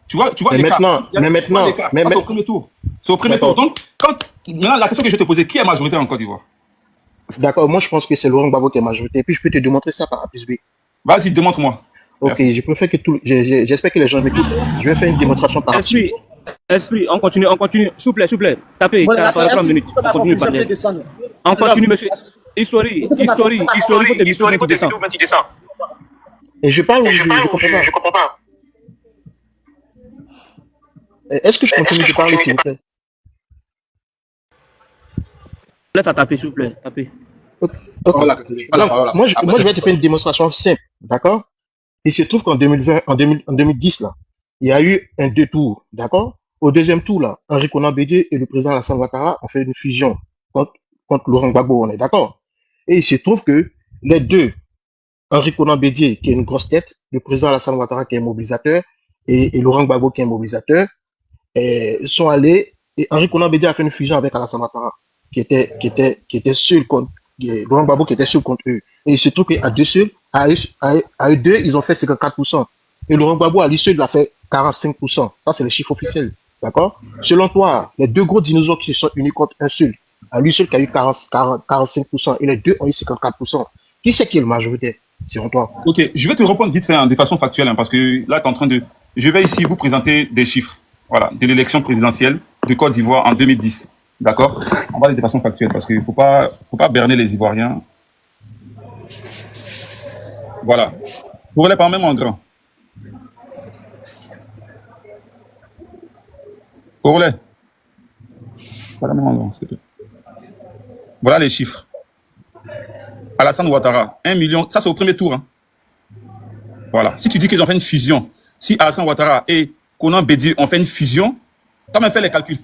Tu vois l'écart. C'est au premier tour. C'est au premier tour. Donc, maintenant, la question que je vais te poser, qui est majoritaire en Côte d'Ivoire? D'accord, moi je pense que c'est Laurent Gbagbo qui est majoritaire. Puis je peux te démontrer ça par A plus B. Vas-y, démontre-moi. Ok, je préfère que j'espère que les gens m'écoutent. Je vais faire une démonstration par A plus B. Esprit, on continue. S'il vous plaît. Tapez, 43 minutes. On continue par là. On continue, monsieur. History, faut te descendre. Et je parle ou je comprends pas. Est-ce que je continue de parler, s'il vous plaît? Là, t'as tapé, s'il vous plaît. Tapez. Okay. Moi, je vais te faire une démonstration simple, d'accord? Il se trouve qu'en 2010, là, il y a eu un deux tours, d'accord? Au deuxième tour, là, Henri Conan Bédié et le président Alassane Ouattara ont fait une fusion contre Laurent Gbagbo, on est d'accord? Et il se trouve que les deux, Henri Konan Bédié, qui est une grosse tête, le président Alassane Ouattara, qui est un mobilisateur, et Laurent Gbagbo, qui est un mobilisateur, sont allés, et Henri Konan Bédié a fait une fusion avec Alassane Ouattara, qui était seul contre, Laurent Gbagbo qui était seul contre eux. Et il se trouve qu'à deux seuls, à eux deux, ils ont fait 54%. Et Laurent Gbagbo, à lui seul, il a fait 45%. Ça, c'est le chiffre officiel. D'accord? Selon toi, les deux gros dinosaures qui se sont unis contre un seul, à lui seul qui a eu 45%, et les deux ont eu 54%. Qui c'est qui est le majoritaire, selon toi? Ok, je vais te répondre vite fait, hein, de façon factuelle, hein, parce que là, tu es en train de... Je vais ici vous présenter des chiffres, voilà, de l'élection présidentielle de Côte d'Ivoire en 2010. D'accord? On va aller de façon factuelle, parce qu'il ne faut pas berner les Ivoiriens. Voilà. Pour les parler même en grand. Orlais. Voilà, même en grand, s'il te plaît. Voilà les chiffres. Alassane Ouattara, 1 million, ça c'est au premier tour. Hein. Voilà. Si tu dis qu'ils ont fait une fusion, si Alassane Ouattara et Konan Bédié ont fait une fusion, toi-même fais les calculs.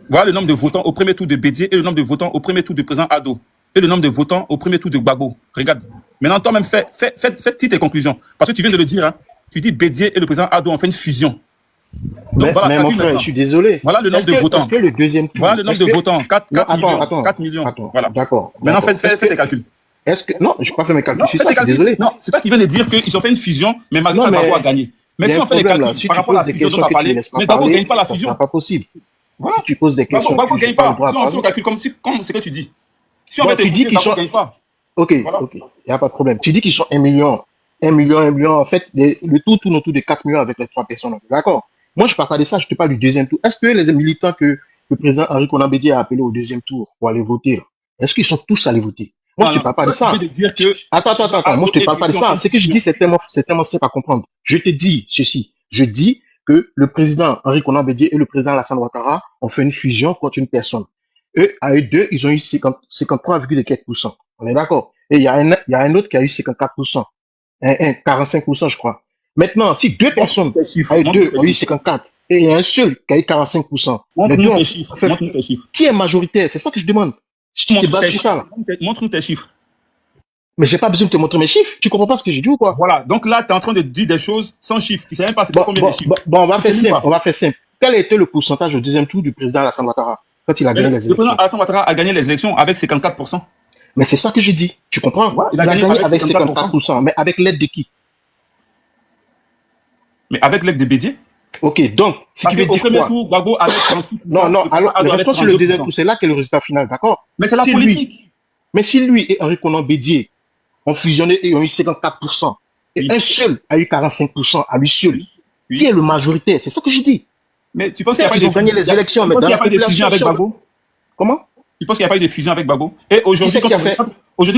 Voilà le nombre de votants au premier tour de Bédié et le nombre de votants au premier tour du président Ado et le nombre de votants au premier tour de Gbagbo. Regarde. Maintenant, toi-même fais tes conclusions. Parce que tu viens de le dire. Hein. Tu dis Bédié et le président Ado ont fait une fusion. Donc, voilà, mais mon frère, je suis désolé. Voilà le nombre de votants. Est-ce que le deuxième tour... Voilà le nombre de votants. 4 millions. Voilà. D'accord. Maintenant, fais tes calculs. Est-ce que... Non, je ne peux pas faire mes calculs. Je suis désolé. Non, c'est pas qu'il vient de dire qu'ils ont fait une fusion, mais malgré ça, Gbagbo a gagné. Mais si on fait les calculs par rapport à la fusion dont on a parlé, mais Gbagbo ne gagne pas la fusion. Ce n'est pas possible. Voilà. Si tu poses des questions... Gbagbo ne gagne pas. Si on fait le calcul comme ce que tu dis. Si on fait tu dis qu'ils sont... gagne pas. Ok, il n'y a pas de problème. Tu dis qu'ils sont 1 million. En fait, le tout tourne autour de 4 millions avec les 3 personnes. D'accord. Moi, je ne parle pas de ça, je te parle du deuxième tour. Est-ce que les militants que le président Henri Konan Bédié a appelés au deuxième tour pour aller voter, est-ce qu'ils sont tous allés voter? Moi, je ne te parle pas de ça. Attends. Moi, je ne te parle pas de ça. Ce que je dis, c'est tellement simple à comprendre. Je te dis ceci. Je dis que le président Henri Konan Bédié et le président Alassane Ouattara ont fait une fusion contre une personne. À eux deux, ils ont eu 53,4%. On est d'accord? Et il y a un autre qui a eu 54%. 45%, je crois. Maintenant, si deux personnes, deux ont eu 54, et il y a un seul qui a eu 45%, montre-nous tes chiffres. Qui est majoritaire? C'est ça que je demande. Si tu te bases sur ça, là. Montre-nous tes chiffres. Mais j'ai pas besoin de te montrer mes chiffres. Tu comprends pas ce que j'ai dit ou quoi? Voilà. Donc là, tu es en train de dire des choses sans chiffres. Tu sais même pas c'est combien de chiffres. Bon, on va faire simple. Quel était le pourcentage au deuxième tour du président Alassane Ouattara quand il a gagné les élections? Le président Alassane Ouattara a gagné les élections avec 54%. Mais c'est ça que je dis. Tu comprends? Ouais, il a gagné avec 54%. Mais avec l'aide de qui? Mais avec l'aide de Bédié? Ok, donc, si tu veux dire quoi? Au premier tour, Gbagbo avec 36%. Non, alors, restons sur le deuxième tour. C'est là qu'est le résultat final, d'accord? Mais c'est la politique. Mais si lui et Henri Konan Bédié ont fusionné et ont eu 54%, et un seul a eu 45% à lui seul, qui est le majoritaire? C'est ça que je dis. Mais tu penses qu'il n'y a pas de gagné les élections, mais dans la fusion avec Gbagbo? Comment? Tu penses qu'il n'y a pas eu de fusion avec Gbagbo? Et aujourd'hui,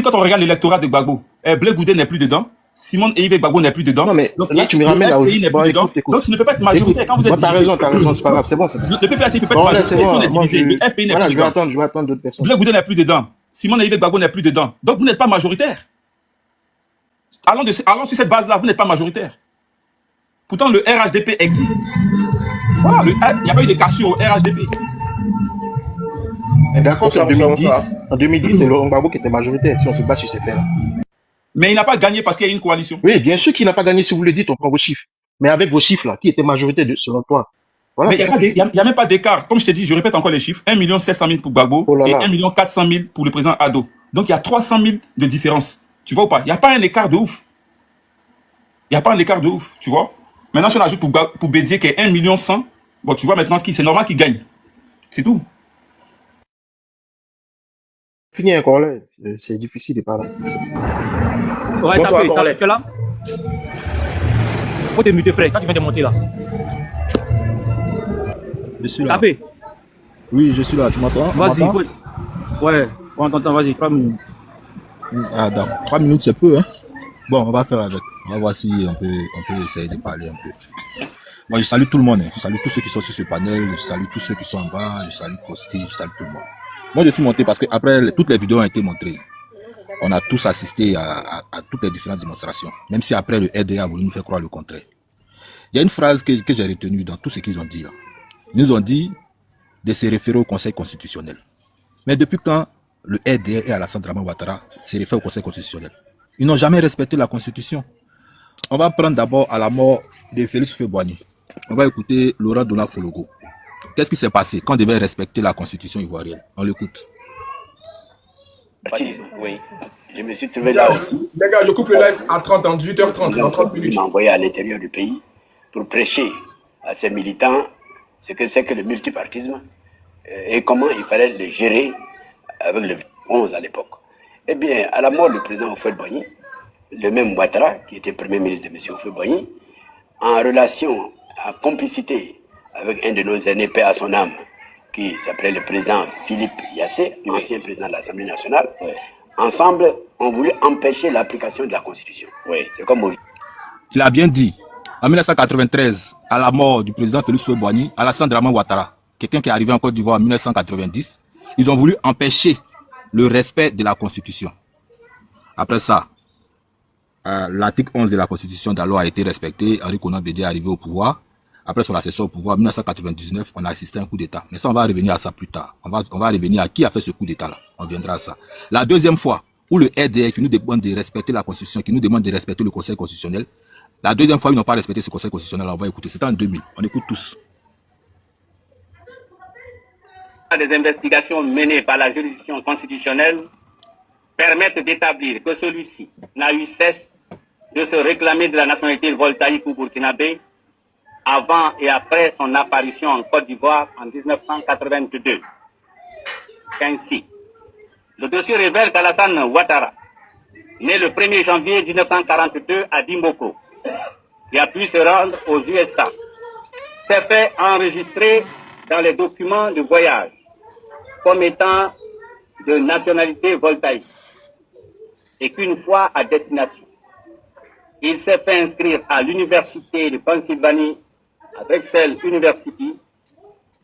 quand on regarde l'électorat de Gbagbo, Blé Goudé n'est plus dedans. Simone Eyive Gbagbo n'est plus dedans. Non, mais donc, là, tu me ramènes là aussi. Bon, écoute. Donc, tu ne peux pas être majoritaire quand vous êtes. T'as raison, c'est pas grave, c'est bon. Le PPAC ne peut pas être majoritaire, on est divisé. Le FPI n'est plus dedans. Je vais attendre d'autres personnes. Blé Goudé n'est plus dedans. Simone Eyive Gbagbo n'est plus dedans. Donc, vous n'êtes pas majoritaire. Allons sur cette base-là, vous n'êtes pas majoritaire. Pourtant, le RHDP existe. Voilà, il n'y a pas eu de cassure au RHDP. D'accord, en 2010, c'est Laurent Gbagbo qui était majoritaire, si on se bat sur ces faits-là. Mais il n'a pas gagné parce qu'il y a une coalition. Oui, bien sûr qu'il n'a pas gagné, si vous le dites, on prend vos chiffres. Mais avec vos chiffres, là, qui était majoritaire selon toi? Voilà, mais il n'y a même pas d'écart. Comme je t'ai dit, je répète encore les chiffres. 1 700 000 pour Gbagbo et 1 400 000 pour le président Ado. Donc, il y a 300 000 de différence. Tu vois ou pas? Il n'y a pas un écart de ouf. Tu vois? Maintenant, si on ajoute pour Bédié qui est 1 100 000, bon, tu vois maintenant c'est normal qu'il gagne. C'est tout. Fini encore là, c'est difficile de parler. Ouais, tu es là? Faut te muter, frère, quand tu viens de monter là. Je suis là. Tapé. Oui, je suis là, tu m'entends? Vas-y, ouais, on t'entend, vas-y, 3 minutes. Ah, d'accord, 3 minutes c'est peu, hein. Bon, on va faire avec. On va voir si on peut essayer de parler un peu. Moi, je salue tout le monde, hein. Je salue tous ceux qui sont sur ce panel, je salue tous ceux qui sont en bas, je salue Costi, je salue tout le monde. Moi, je suis monté parce que après toutes les vidéos ont été montrées. On a tous assisté à toutes les différentes démonstrations, même si après le RDA a voulu nous faire croire le contraire. Il y a une phrase que j'ai retenue dans tout ce qu'ils ont dit. Là. Ils nous ont dit de se référer au Conseil constitutionnel. Mais depuis quand le RDR et Alassane Draman Ouattara s'est référé au Conseil constitutionnel. Ils n'ont jamais respecté la Constitution. On va prendre d'abord à la mort de Félix Houphouët-Boigny. On va écouter Laurent Donald Fologo. Qu'est-ce qui s'est passé quand on devait respecter la Constitution ivoirienne? On l'écoute. Oui, je me suis trouvé là aussi. Les gars, je coupe le live à 18h30, dans 30 minutes. Il m'a envoyé à l'intérieur du pays pour prêcher à ses militants ce que c'est que le multipartisme et comment il fallait le gérer avec le 11 à l'époque. Eh bien, à la mort du président Houphouët-Boigny, le même Ouattara, qui était premier ministre de M. Houphouët-Boigny, en relation, en complicité avec un de nos aînés, paix à son âme, qui s'appelait le président Philippe Yassé, ancien président de l'Assemblée nationale, ensemble ont voulu empêcher l'application de la Constitution. C'est comme... Il a bien dit, en 1993, à la mort du président Félix Houphouët-Boigny, Alassane Draman Ouattara, quelqu'un qui est arrivé en Côte d'Ivoire en 1990, ils ont voulu empêcher le respect de la Constitution. Après ça, l'article 11 de la Constitution d'alors a été respecté, Henri Konan Bédié est arrivé au pouvoir. Après son accession au pouvoir, en 1999, on a assisté à un coup d'État. Mais ça, on va revenir à ça plus tard. On va revenir à qui a fait ce coup d'État-là. On viendra à ça. La deuxième fois, où le RDR qui nous demande de respecter la Constitution, qui nous demande de respecter le Conseil constitutionnel, la deuxième fois, ils n'ont pas respecté ce Conseil constitutionnel. On va écouter. C'était en 2000. On écoute tous. Des investigations menées par la juridiction constitutionnelle permettent d'établir que celui-ci n'a eu cesse de se réclamer de la nationalité voltaïque ou burkinabé avant et après son apparition en Côte d'Ivoire en 1982. Ainsi, le dossier révèle qu'Alassane Ouattara, né le 1er janvier 1942 à Dimboko, qui a pu se rendre aux USA, s'est fait enregistrer dans les documents de voyage comme étant de nationalité voltaïque et qu'une fois à destination, il s'est fait inscrire à l'université de Pennsylvanie à Drexel University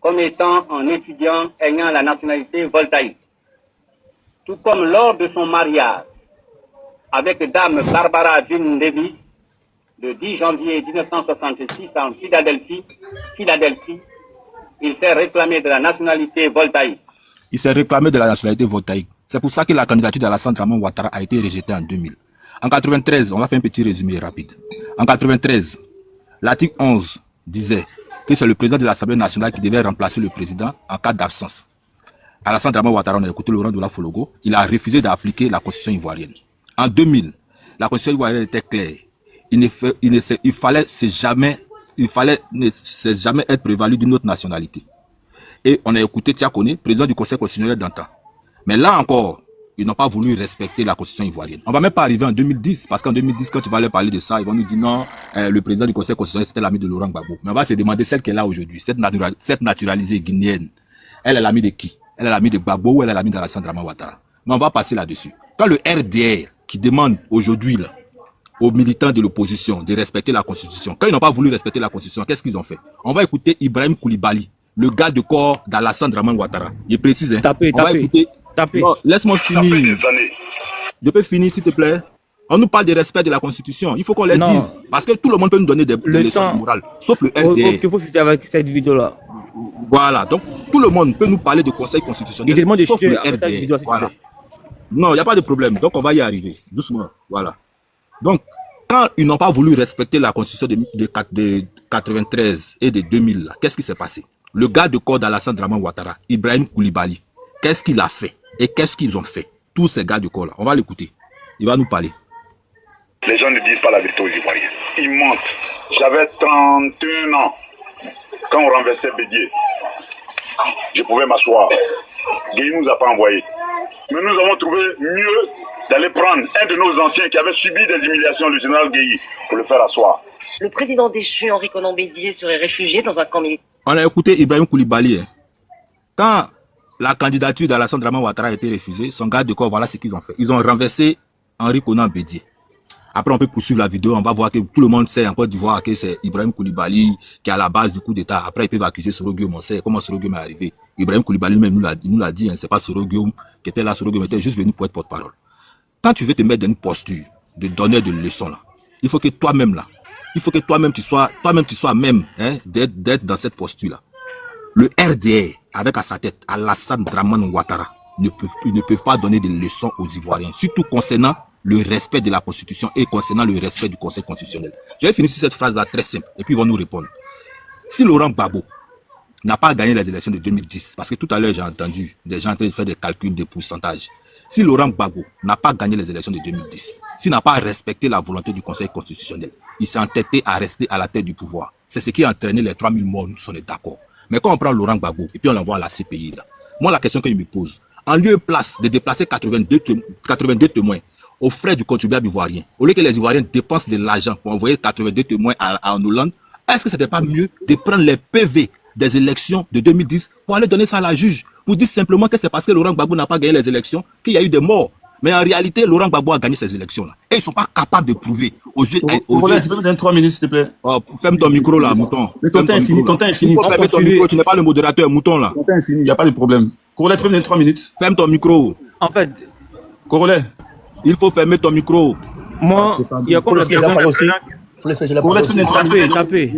comme étant un étudiant ayant la nationalité voltaïque. Tout comme lors de son mariage avec dame Barbara Jean Davis le 10 janvier 1966 en Philadelphie, il s'est réclamé de la nationalité voltaïque. Il s'est réclamé de la nationalité voltaïque. C'est pour ça que la candidature d'Alassane Draman Ouattara a été rejetée en 2000. En 93, on va faire un petit résumé rapide. En 93, l'article 11 disait que c'est le président de l'Assemblée nationale qui devait remplacer le président en cas d'absence. Alassane Draman Ouattara, on a écouté Laurent Donald Fologo, il a refusé d'appliquer la constitution ivoirienne. En 2000, la constitution ivoirienne était claire. Il fallait jamais être prévalu d'une autre nationalité. Et on a écouté Tiakone, président du Conseil constitutionnel d'antan. Mais là encore, ils n'ont pas voulu respecter la constitution ivoirienne. On ne va même pas arriver en 2010, parce qu'en 2010, quand tu vas leur parler de ça, ils vont nous dire non, le président du Conseil constitutionnel, c'était l'ami de Laurent Gbagbo. Mais on va se demander celle qui est là aujourd'hui, cette naturalisée guinéenne. Elle est l'amie de qui? Elle est l'amie de Gbagbo ou elle est l'amie d'Alassane Draman Ouattara? Mais on va passer là-dessus. Quand le RDR, qui demande aujourd'hui aux militants de l'opposition de respecter la Constitution, quand ils n'ont pas voulu respecter la Constitution, qu'est-ce qu'ils ont fait? On va écouter Ibrahim Koulibaly, le gars de corps d'Alassane Draman Ouattara. Il précise, hein. On va écouter. Laisse-moi finir. Je peux finir, s'il te plaît. On nous parle de respect de la Constitution. Il faut qu'on les dise. Parce que tout le monde peut nous donner des leçons morales, sauf le RDR. Il faut citer avec cette vidéo-là. Voilà. Donc, tout le monde peut nous parler de Conseil constitutionnel, sauf le RDR. Voilà. Non, il n'y a pas de problème. Donc, on va y arriver. Doucement. Voilà. Donc, quand ils n'ont pas voulu respecter la Constitution de 93 et de 2000, qu'est-ce qui s'est passé? Le gars de corps d'Alassane Draman Ouattara, Ibrahim Koulibaly, qu'est-ce qu'il a fait? Et qu'est-ce qu'ils ont fait? Tous ces gars de corps-là. On va l'écouter. Il va nous parler. Les gens ne disent pas la vérité aux Ivoiriens. Ils mentent. J'avais 31 ans quand on renversait Bédié. Je pouvais m'asseoir. Guy nous a pas envoyé. Mais nous avons trouvé mieux d'aller prendre un de nos anciens qui avait subi des humiliations, le général Gueye, pour le faire asseoir. Le président déchu, Henri Konan Bédié, serait réfugié dans un camp militaire. On a écouté Ibrahim Koulibaly. Quand la candidature d'Alassane Draman Ouattara a été refusée, son garde de corps, voilà ce qu'ils ont fait. Ils ont renversé Henri Konan Bédié. Après, on peut poursuivre la vidéo, on va voir que tout le monde sait en Côte d'Ivoire que c'est Ibrahim Koulibaly qui est à la base du coup d'État. Après, ils peuvent accuser Soro Guillaume, on sait comment Soro Guillaume est arrivé. Ibrahim Koulibaly même nous l'a dit, hein, c'est pas Soro Guillaume qui était là, Soro Guillaume était juste venu pour être porte-parole. Quand tu veux te mettre dans une posture de donner de leçons là, il faut que toi-même là, tu sois même hein, d'être dans cette posture là. Le RDR avec à sa tête Alassane Draman Ouattara, ne peuvent pas donner des leçons aux Ivoiriens, surtout concernant le respect de la Constitution et concernant le respect du Conseil constitutionnel. Je vais finir sur cette phrase-là très simple, et puis ils vont nous répondre. Si Laurent Gbagbo n'a pas gagné les élections de 2010, parce que tout à l'heure j'ai entendu des gens en train de faire des calculs de pourcentage. Si Laurent Gbagbo n'a pas gagné les élections de 2010, s'il n'a pas respecté la volonté du Conseil constitutionnel, il s'est entêté à rester à la tête du pouvoir. C'est ce qui a entraîné les 3000 morts, nous sommes d'accord. Mais quand on prend Laurent Gbagbo et puis on l'envoie à la CPI, là, moi la question que je me pose, en lieu et place de déplacer 82 témoins aux frais du contribuable ivoirien, au lieu que les Ivoiriens dépensent de l'argent pour envoyer 82 témoins en Hollande, est-ce que ce n'était pas mieux de prendre les PV des élections de 2010 pour aller donner ça à la juge, pour dire simplement que c'est parce que Laurent Gbagbo n'a pas gagné les élections qu'il y a eu des morts. Mais en réalité, Laurent Gbagbo a gagné ces élections-là. Et ils ne sont pas capables de prouver aux yeux... Tu peux me donner 3 minutes, s'il te plaît. Oh, ferme ton micro là, mouton. Mais ton temps est fini, ton temps est fini. Il faut fermer ton micro, tu n'es pas le modérateur, mouton là. Ton temps est fini, il n'y a pas de problème. Corollaire, tu peux me donner 3 minutes. Ferme ton micro. En fait... Corollaire. Il faut fermer ton micro. Moi, il y a comme quelqu'un aussi... Tapez.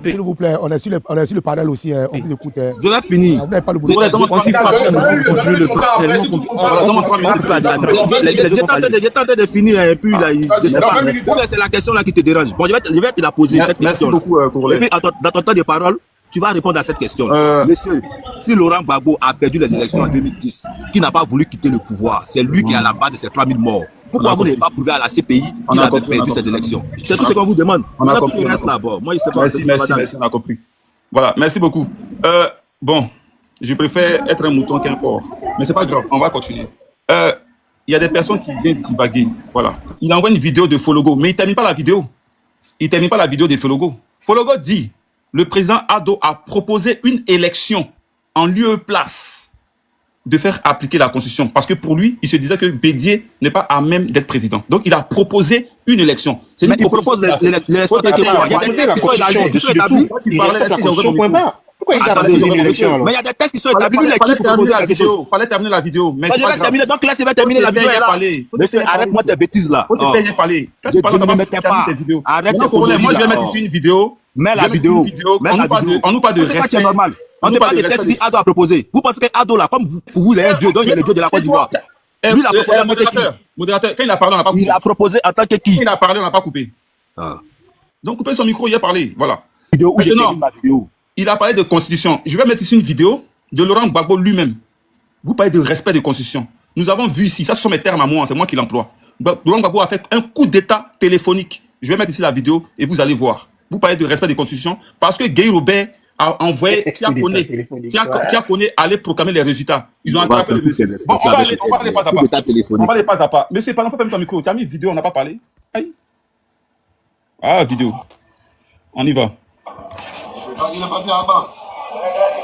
S'il vous plaît, on est sur le panel aussi, on vous écoute. Je vais finir. Vous n'avez pas le bout. J'étais en train de finir et puis là, je sais pas. C'est la question là qui te dérange. Bon, je vais te la poser cette question. Merci beaucoup, et puis, dans ton temps de parole, tu vas répondre à cette question. Monsieur, si Laurent Gbagbo a perdu les élections en 2010, qui n'a pas voulu quitter le pouvoir, c'est lui qui est à la base de ces 3000 morts. Pourquoi vous n'avez pas prouvé à la CPI qu'il avait perdu ces élections? C'est tout ce qu'on vous demande. On a compris. Reste là-bas. Moi, il sait pas. Merci, on a compris. Voilà, merci beaucoup. Bon, je préfère être un mouton qu'un porc. Mais c'est pas grave, on va continuer. Il y a des personnes qui viennent divaguer. Voilà. Il envoie une vidéo de Fologo, mais il ne termine pas la vidéo. Il ne termine pas la vidéo de Fologo. Fologo dit, le président Ado a proposé une élection en lieu et place de faire appliquer la Constitution. Parce que pour lui, il se disait que Bédié n'est pas à même d'être président. Donc, il a proposé une élection. Mais il propose l'élection de quelque part. Il y a des textes qui sont établis. Attendez, mais il y a des textes qui sont établis. Il fallait terminer la vidéo. Mais je vais terminer. Donc là, je vais terminer la vidéo. Monsieur, arrête-moi tes bêtises là. Je ne me mettais pas. Arrête tes conneries. Moi, je vais mettre ici une vidéo. Mets la vidéo. On nous parle de respect. C'est normal. On ne parle pas de texte qu'Ado a proposé. Vous pensez qu'Ado là, comme pour vous, il est un dieu, donc il est le dieu de la Côte d'Ivoire. Lui, il a proposé modérateur, quand il a parlé, on n'a pas coupé. Il a proposé en tant que qui? Quand il a parlé, on n'a pas coupé. Donc, coupez son micro, il a parlé. Voilà. Maintenant, il a parlé de constitution. Je vais mettre ici une vidéo de Laurent Gbagbo lui-même. Vous parlez de respect de constitution. Nous avons vu ici, ça ce sont mes termes à moi, c'est moi qui l'emploie. Laurent Gbagbo a fait un coup d'état téléphonique. Je vais mettre ici la vidéo et vous allez voir. Vous parlez de respect de constitution parce que Guy Robert a envoyé Tiakoné aller proclamer les résultats. Ils ont attrapé le monsieur. Bon, on va aller pas à pas. On va aller pas à pas. Monsieur, pendant que tu as mis ton micro, tu as mis vidéo, on n'a pas parlé. Aïe. Ah, vidéo. On y va. Il est parti à bas.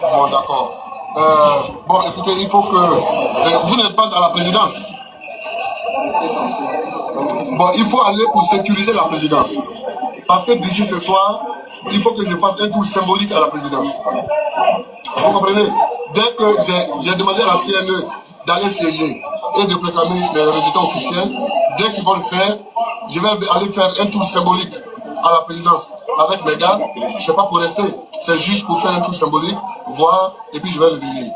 Bon, d'accord. Bon, écoutez, il faut que... vous n'êtes pas dans la présidence. Bon, il faut aller pour sécuriser la présidence. Parce que d'ici ce soir, il faut que je fasse un tour symbolique à la présidence. Vous comprenez? Dès que j'ai demandé à la CNE d'aller siéger et de proclamer les résultats officiels, dès qu'ils vont le faire, je vais aller faire un tour symbolique à la présidence avec mes gars. C'est pas pour rester, c'est juste pour faire un tour symbolique, voir, et puis je vais revenir.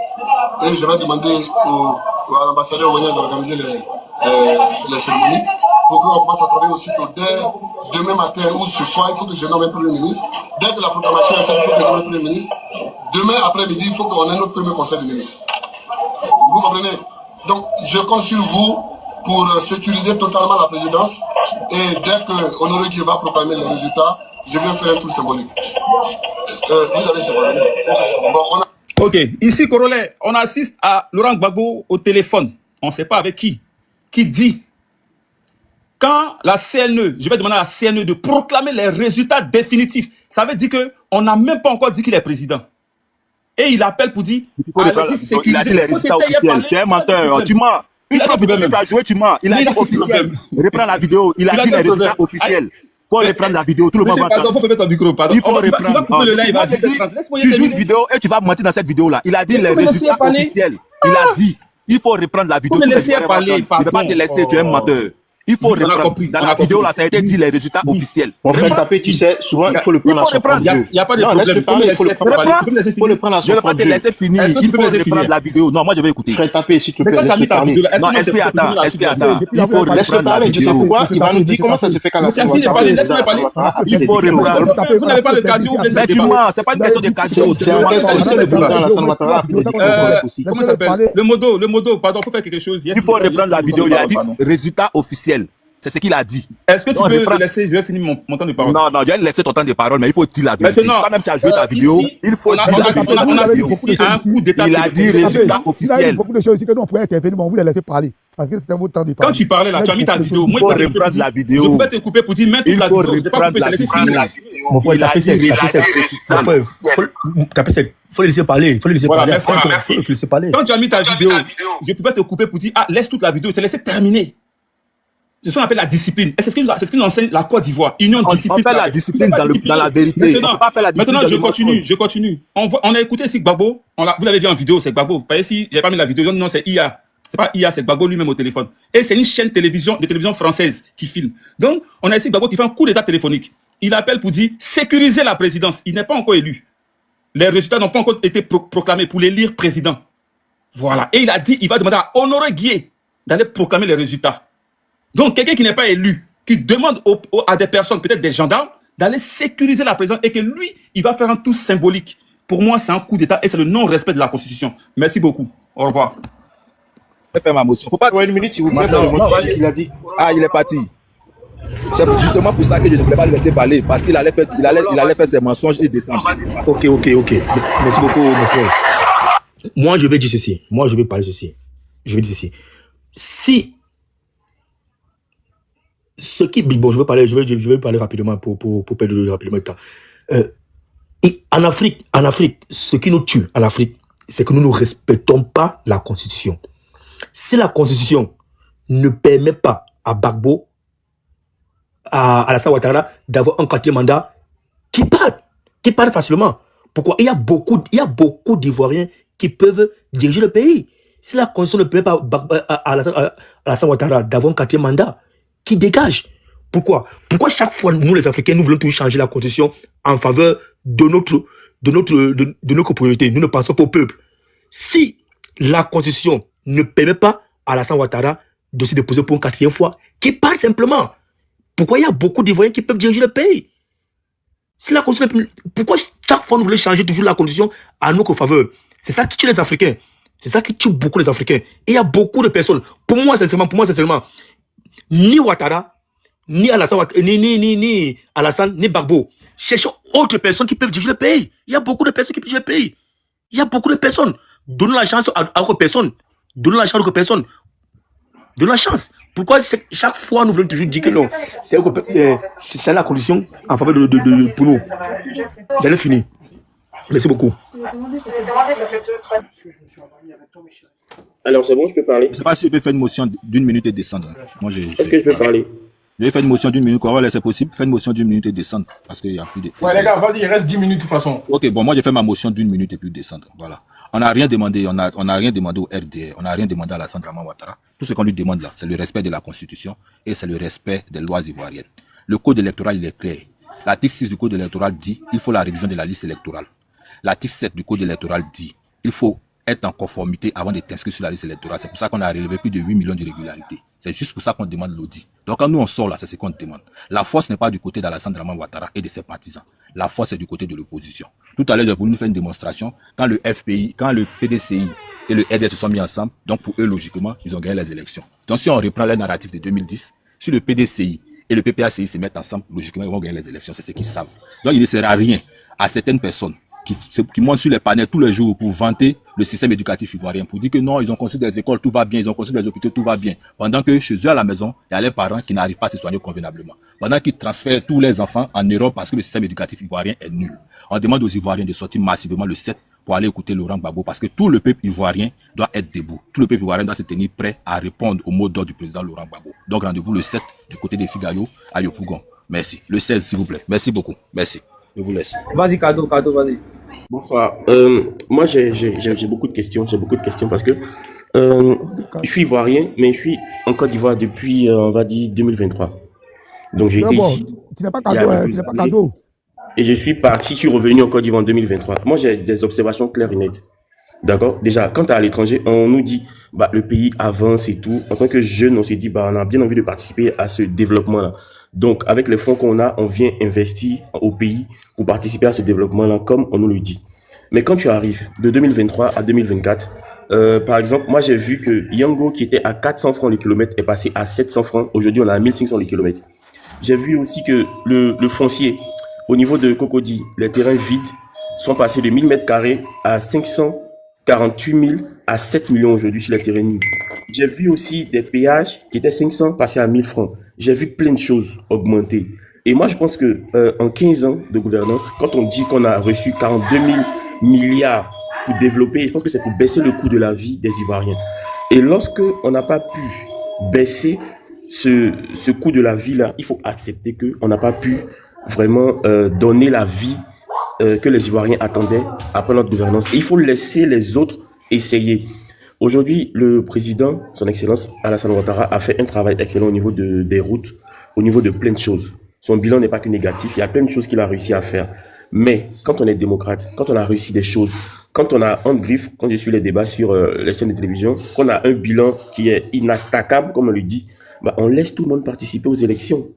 Et je vais demander à l'ambassadeur d'organiser les cérémonies, pour qu'on commence à travailler aussitôt dès demain matin ou ce soir. Il faut que je nomme un Premier ministre. Dès que la proclamation est faite, il faut que je nomme un Premier ministre. Demain après-midi, il faut qu'on ait notre premier conseil de ministres. Vous comprenez? Donc, je compte sur vous pour sécuriser totalement la présidence. Et dès que Honoré qui va proclamer les résultats, je vais faire un tour symbolique. Vous avez symbolique. Bon, on a... Ok, ici, corollaire, on assiste à Laurent Gbagbo au téléphone. On ne sait pas avec qui dit, quand la CNE, je vais demander à la CNE de proclamer les résultats définitifs, ça veut dire qu'on n'a même pas encore dit qu'il est président. Et il appelle pour dire, allez-y sécuriser. Il a dit les résultats officiels, tu es un menteur, tu mens. Une fois que tu as joué, tu mens. Il a dit officiel. Reprends la vidéo, il a dit les résultats officiels. Il faut reprendre la vidéo, tout le monde va entendre. Il faut reprendre. Tu joues une vidéo et tu vas mentir dans cette vidéo-là. Il a dit les résultats officiels. Il a dit. Il faut reprendre la vidéo. Vous me laissez parler, je ne vais pas te laisser, tu es un menteur. Il faut On a reprendre. compris, Dans on la a vidéo, compris. là, ça a été dit les résultats officiels. Mon frère Reprends. Tapé, tu sais, souvent, il faut le Il prendre faut à son reprendre. propre jeu. Il n'y a pas de Non, laisse-le problème. parler, il faut le prendre Parler. Tu peux me laisser faut le finir. prendre à Je son ne vais pas propre te jeu. laisser finir. Est-ce que Il tu peux faut me laisser reprendre finir? la vidéo. Non, moi, je vais écouter. Frère Tapé, s'il te Mais plaît, quand tu as laisse-le mis ta parler. vidéo là, est-ce Non, que moi, je SP, peux attends. continuer SP, là-dessus? attends. Il faut Laisse-le reprendre la parler, tu sais vidéo. pourquoi? Il va nous dire comment ça se fait qu'à la Mais tu as fini de parler, laisse-moi parler. Il faut reprendre. Vous n'avez pas le cardio, vous laissez Mais le tu débat. mens, c'est pas une question de cardio. C'est un gars qui le président Alassane Ouattara a pris des déclarations aussi. Comment ça s'appelle? Le modo, pardon, faut faire quelque chose. Il faut reprendre la vidéo. Il a dit résultat officiel. C'est ce qu'il a dit. Est-ce que tu Donc, peux reprends. me laisser, je vais finir mon temps de parole. Non, non, je vais laisser ton temps de parole, mais il faut dire la vérité. Maintenant, Toi-même, tu as joué ta vidéo. ici, Il faut on a- dire on a- la vérité. on a- dans on a ta vidéo. assisté à un coup d'état. Il a dit Il résultat a dit officiel. beaucoup de choses ici que nous on pouvait intervenir, mais on voulait laisser parler. Parce que c'était votre temps de parler. Quand tu parlais là, tu as mis ta vidéo. Il Moi, faut je peux te reprendre couper la pour dire- vidéo. Je pouvais te couper pour dire, mets toute Il la faut vidéo. Je vais pas reprendre couper, la c'est laissé vidéo. finir. Mon frère, Il a tapez dit sec, résultat tapez sec. officiel. Mon frère, tapez sec. Faut le laisser parler, il faut le laisser Voilà, parler. merci. Après, Merci. faut le laisser parler. Quand tu as mis ta vidéo, je pouvais te couper pour dire, ah, laisse toute la vidéo, je te laissé terminer. C'est ce qu'on appelle la discipline. Et c'est ce que nous enseigne la Côte d'Ivoire. Union On discipline. fait la discipline dans la vérité. On ne Maintenant, peut pas faire la discipline maintenant dans le mensonge. je continue. On a écouté Sik Gbagbo. Vous l'avez vu en vidéo, c'est Gbagbo. Vous voyez, si j'ai pas mis la vidéo, non, c'est IA. C'est pas IA, c'est Gbagbo lui-même au téléphone. Et c'est une chaîne de télévision française qui filme. Donc, on a Sik Gbagbo qui fait un coup d'état téléphonique. Il appelle pour dire sécuriser la présidence. Il n'est pas encore élu. Les résultats n'ont pas encore été proclamés pour l'élire président. Voilà. Et il a dit, il va demander à Honoré Guier d'aller proclamer les résultats. Donc, quelqu'un qui n'est pas élu, qui demande à des personnes, peut-être des gendarmes, d'aller sécuriser la présidence et que lui, il va faire un tout symbolique. Pour moi, c'est un coup d'État et c'est le non-respect de la Constitution. Merci beaucoup. Au revoir. Je vais faire ma motion. Faut pas... Une minute, s'il vous plaît, Non, pour non. ce qu'il a dit. Ah, il est parti. C'est justement pour ça que je ne voulais pas le laisser parler. Parce qu'il allait faire ses mensonges et descendre. Ok. Merci beaucoup, mon frère. Moi, je vais dire ceci. Moi, je vais parler ceci. Je vais dire ceci. Si ce qui, bon, je vais parler rapidement pour perdre rapidement le temps. Et en Afrique, ce qui nous tue en Afrique, c'est que nous ne respectons pas la Constitution. Si la Constitution ne permet pas à Gbagbo, à Alassane Ouattara d'avoir un quatrième mandat, qui partent facilement. Pourquoi? Il y a beaucoup d'Ivoiriens qui peuvent diriger le pays. Si la Constitution ne permet pas à Alassane Ouattara d'avoir un quatrième mandat, qui dégage. Pourquoi chaque fois, nous les Africains, nous voulons toujours changer la Constitution en faveur de notre priorité. Nous ne pensons pas au peuple. Si la Constitution ne permet pas à Alassane Ouattara de se déposer pour une quatrième fois, qui parle simplement. Pourquoi il y a beaucoup d'Ivoiriens qui peuvent diriger le pays? Si la Constitution, pourquoi chaque fois nous voulons changer toujours la Constitution à notre faveur? C'est ça qui tue les Africains. C'est ça qui tue beaucoup les Africains. Et il y a beaucoup de personnes. Pour moi, sincèrement, ni Ouattara, ni Alassane, ni Alassane, ni Gbagbo. Cherchons autres personnes qui peuvent diriger le pays. Il y a beaucoup de personnes qui peuvent diriger le pays. Il y a beaucoup de personnes. Donnons la chance à d'autres personnes. Donnons la chance à d'autres personnes. Donnons la chance. Pourquoi chaque fois nous voulons toujours dire que non, c'est la condition en faveur pour nous. J'allais finir. Merci beaucoup. Alors c'est bon, je peux parler. Je ne sais pas si je peux faire une motion d'une minute et descendre. Est-ce que je peux parler? Je vais faire une motion d'une minute. C'est possible. Faire une motion d'une minute et descendre. Parce qu'il n'y a plus de. Ouais, les gars, vas-y, il reste 10 minutes de toute façon. Ok, bon, moi, j'ai fait ma motion d'une minute et puis descendre. Voilà. On n'a rien demandé. On n'a rien demandé au RDR. On n'a rien demandé à Alassane Ouattara. Tout ce qu'on lui demande là, c'est le respect de la Constitution et c'est le respect des lois ivoiriennes. Le code électoral, il est clair. L'article 6 du code électoral dit il faut la révision de la liste électorale. L'article 7 du code électoral dit il faut être en conformité avant de t'inscrire sur la liste électorale. C'est pour ça qu'on a relevé plus de 8 millions d'irrégularités. C'est juste pour ça qu'on demande l'audit. Donc quand nous on sort là, c'est ce qu'on demande. La force n'est pas du côté d'Alassane Ouattara et de ses partisans. La force est du côté de l'opposition. Tout à l'heure, j'ai voulu nous faire une démonstration. Quand le FPI, quand le PDCI et le RDS se sont mis ensemble, donc pour eux, logiquement, ils ont gagné les élections. Donc si on reprend le narratif de 2010, si le PDCI et le PPACI se mettent ensemble, logiquement, ils vont gagner les élections. C'est ce qu'ils savent. Donc il ne sert à rien à certaines personnes qui montent sur les panels tous les jours pour vanter le système éducatif ivoirien, pour dire que non, ils ont construit des écoles, tout va bien, ils ont construit des hôpitaux, tout va bien. Pendant que chez eux à la maison, il y a les parents qui n'arrivent pas à se soigner convenablement. Pendant qu'ils transfèrent tous les enfants en Europe parce que le système éducatif ivoirien est nul. On demande aux Ivoiriens de sortir massivement le 7 pour aller écouter Laurent Gbagbo parce que tout le peuple ivoirien doit être debout. Tout le peuple ivoirien doit se tenir prêt à répondre au mot d'ordre du président Laurent Gbagbo. Donc rendez-vous le 7 du côté des Figaro à Yopougon. Merci. Le 16 s'il vous plaît. Merci beaucoup. Merci. Je vous laisse. Vas-y, Kado, vas-y. Bonsoir. Moi, j'ai beaucoup de questions. J'ai beaucoup de questions parce que Je suis ivoirien, mais je suis en Côte d'Ivoire depuis, on va dire, 2023. Donc j'ai été ici. Tu n'es pas il y a cadeau, un peu hein, plus tu n'es pas d'années. cadeau. Et je suis parti, je suis revenu en Côte d'Ivoire en 2023. Moi, j'ai des observations claires et nettes. D'accord? Déjà, quand tu es à l'étranger, on nous dit, bah, le pays avance et tout. En tant que jeune, on s'est dit, bah, on a bien envie de participer à ce développement-là. Donc, avec les fonds qu'on a, on vient investir au pays pour participer à ce développement-là, comme on nous le dit. Mais quand tu arrives de 2023 à 2024, par exemple, moi, j'ai vu que Yango, qui était à 400 francs le kilomètre, est passé à 700 francs. Aujourd'hui, on est à 1500 le kilomètre. J'ai vu aussi que le foncier, au niveau de Cocody, les terrains vides sont passés de 1000 mètres carrés à 548 000 à 7 millions aujourd'hui sur les terrains nus. J'ai vu aussi des péages qui étaient 500 passer à 1000 francs. J'ai vu plein de choses augmenter. Et moi, je pense que en 15 ans de gouvernance, quand on dit qu'on a reçu 42 000 milliards pour développer, je pense que c'est pour baisser le coût de la vie des Ivoiriens. Et lorsque on n'a pas pu baisser ce coût de la vie là, il faut accepter que on n'a pas pu vraiment donner la vie que les Ivoiriens attendaient après notre gouvernance. Et il faut laisser les autres essayer. Aujourd'hui, le président, son excellence Alassane Ouattara, a fait un travail excellent au niveau des routes, au niveau de plein de choses. Son bilan n'est pas que négatif, il y a plein de choses qu'il a réussi à faire. Mais quand on est démocrate, quand on a réussi des choses, quand on a un griffe, quand je suis les débats sur les chaînes de télévision, qu'on a un bilan qui est inattaquable, comme on le dit, bah, on laisse tout le monde participer aux élections.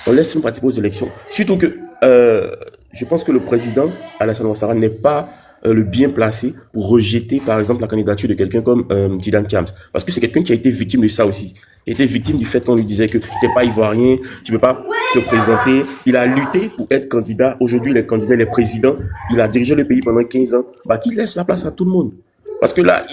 On laisse tout le monde participer aux élections. Surtout que je pense que le président Alassane Ouattara n'est pas le bien placé pour rejeter, par exemple, la candidature de quelqu'un comme Tidan Tiams. Parce que c'est quelqu'un qui a été victime de ça aussi. Il a été victime du fait qu'on lui disait que tu n'es pas ivoirien, tu ne peux pas te présenter. Il a lutté pour être candidat. Aujourd'hui, il est candidat, il est président. Il a dirigé le pays pendant 15 ans. Bah, qu'il laisse la place à tout le monde. Parce que là,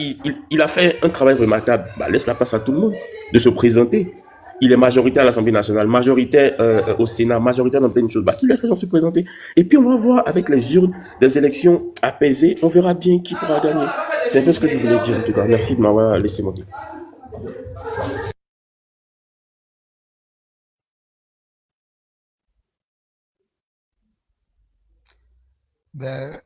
il a fait un travail remarquable. Bah, laisse la place à tout le monde de se présenter. Il est majoritaire à l'Assemblée nationale, majoritaire au Sénat, majoritaire dans plein de choses. Bah, qu'il laisse les gens se présenter. Et puis, on va voir avec les urnes des élections apaisées, on verra bien qui pourra gagner. C'est un peu ce que je voulais dire en tout cas. Merci de m'avoir laissé monter. Ben,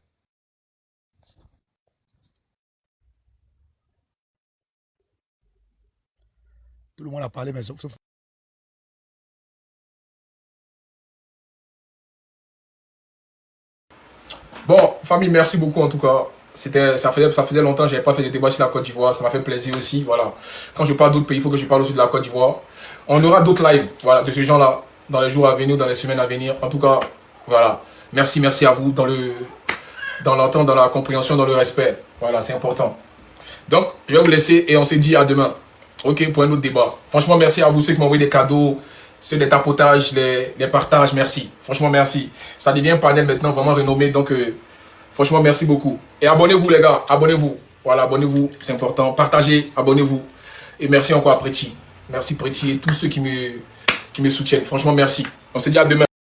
tout le monde a parlé, mais sauf Bon, famille, merci beaucoup en tout cas. Ça faisait longtemps que je n'avais pas fait de débat sur la Côte d'Ivoire. Ça m'a fait plaisir aussi. Voilà. Quand je parle d'autres pays, il faut que je parle aussi de la Côte d'Ivoire. On aura d'autres lives, voilà, de ces gens-là dans les jours à venir, dans les semaines à venir. En tout cas, voilà. Merci à vous dans l'entente, dans la compréhension, dans le respect. Voilà, c'est important. Donc, je vais vous laisser et on se dit à demain. Ok, pour un autre débat. Franchement, merci à vous ceux qui m'ont envoyé des cadeaux, ceux des tapotages, les partages. Merci. Franchement, merci. Ça devient un panel maintenant vraiment renommé. Donc, franchement, merci beaucoup. Et abonnez-vous, les gars. Abonnez-vous. Voilà, abonnez-vous. C'est important. Partagez, abonnez-vous. Et merci encore à Pretty. Merci Pretty et tous ceux qui me soutiennent. Franchement, merci. On se dit à demain.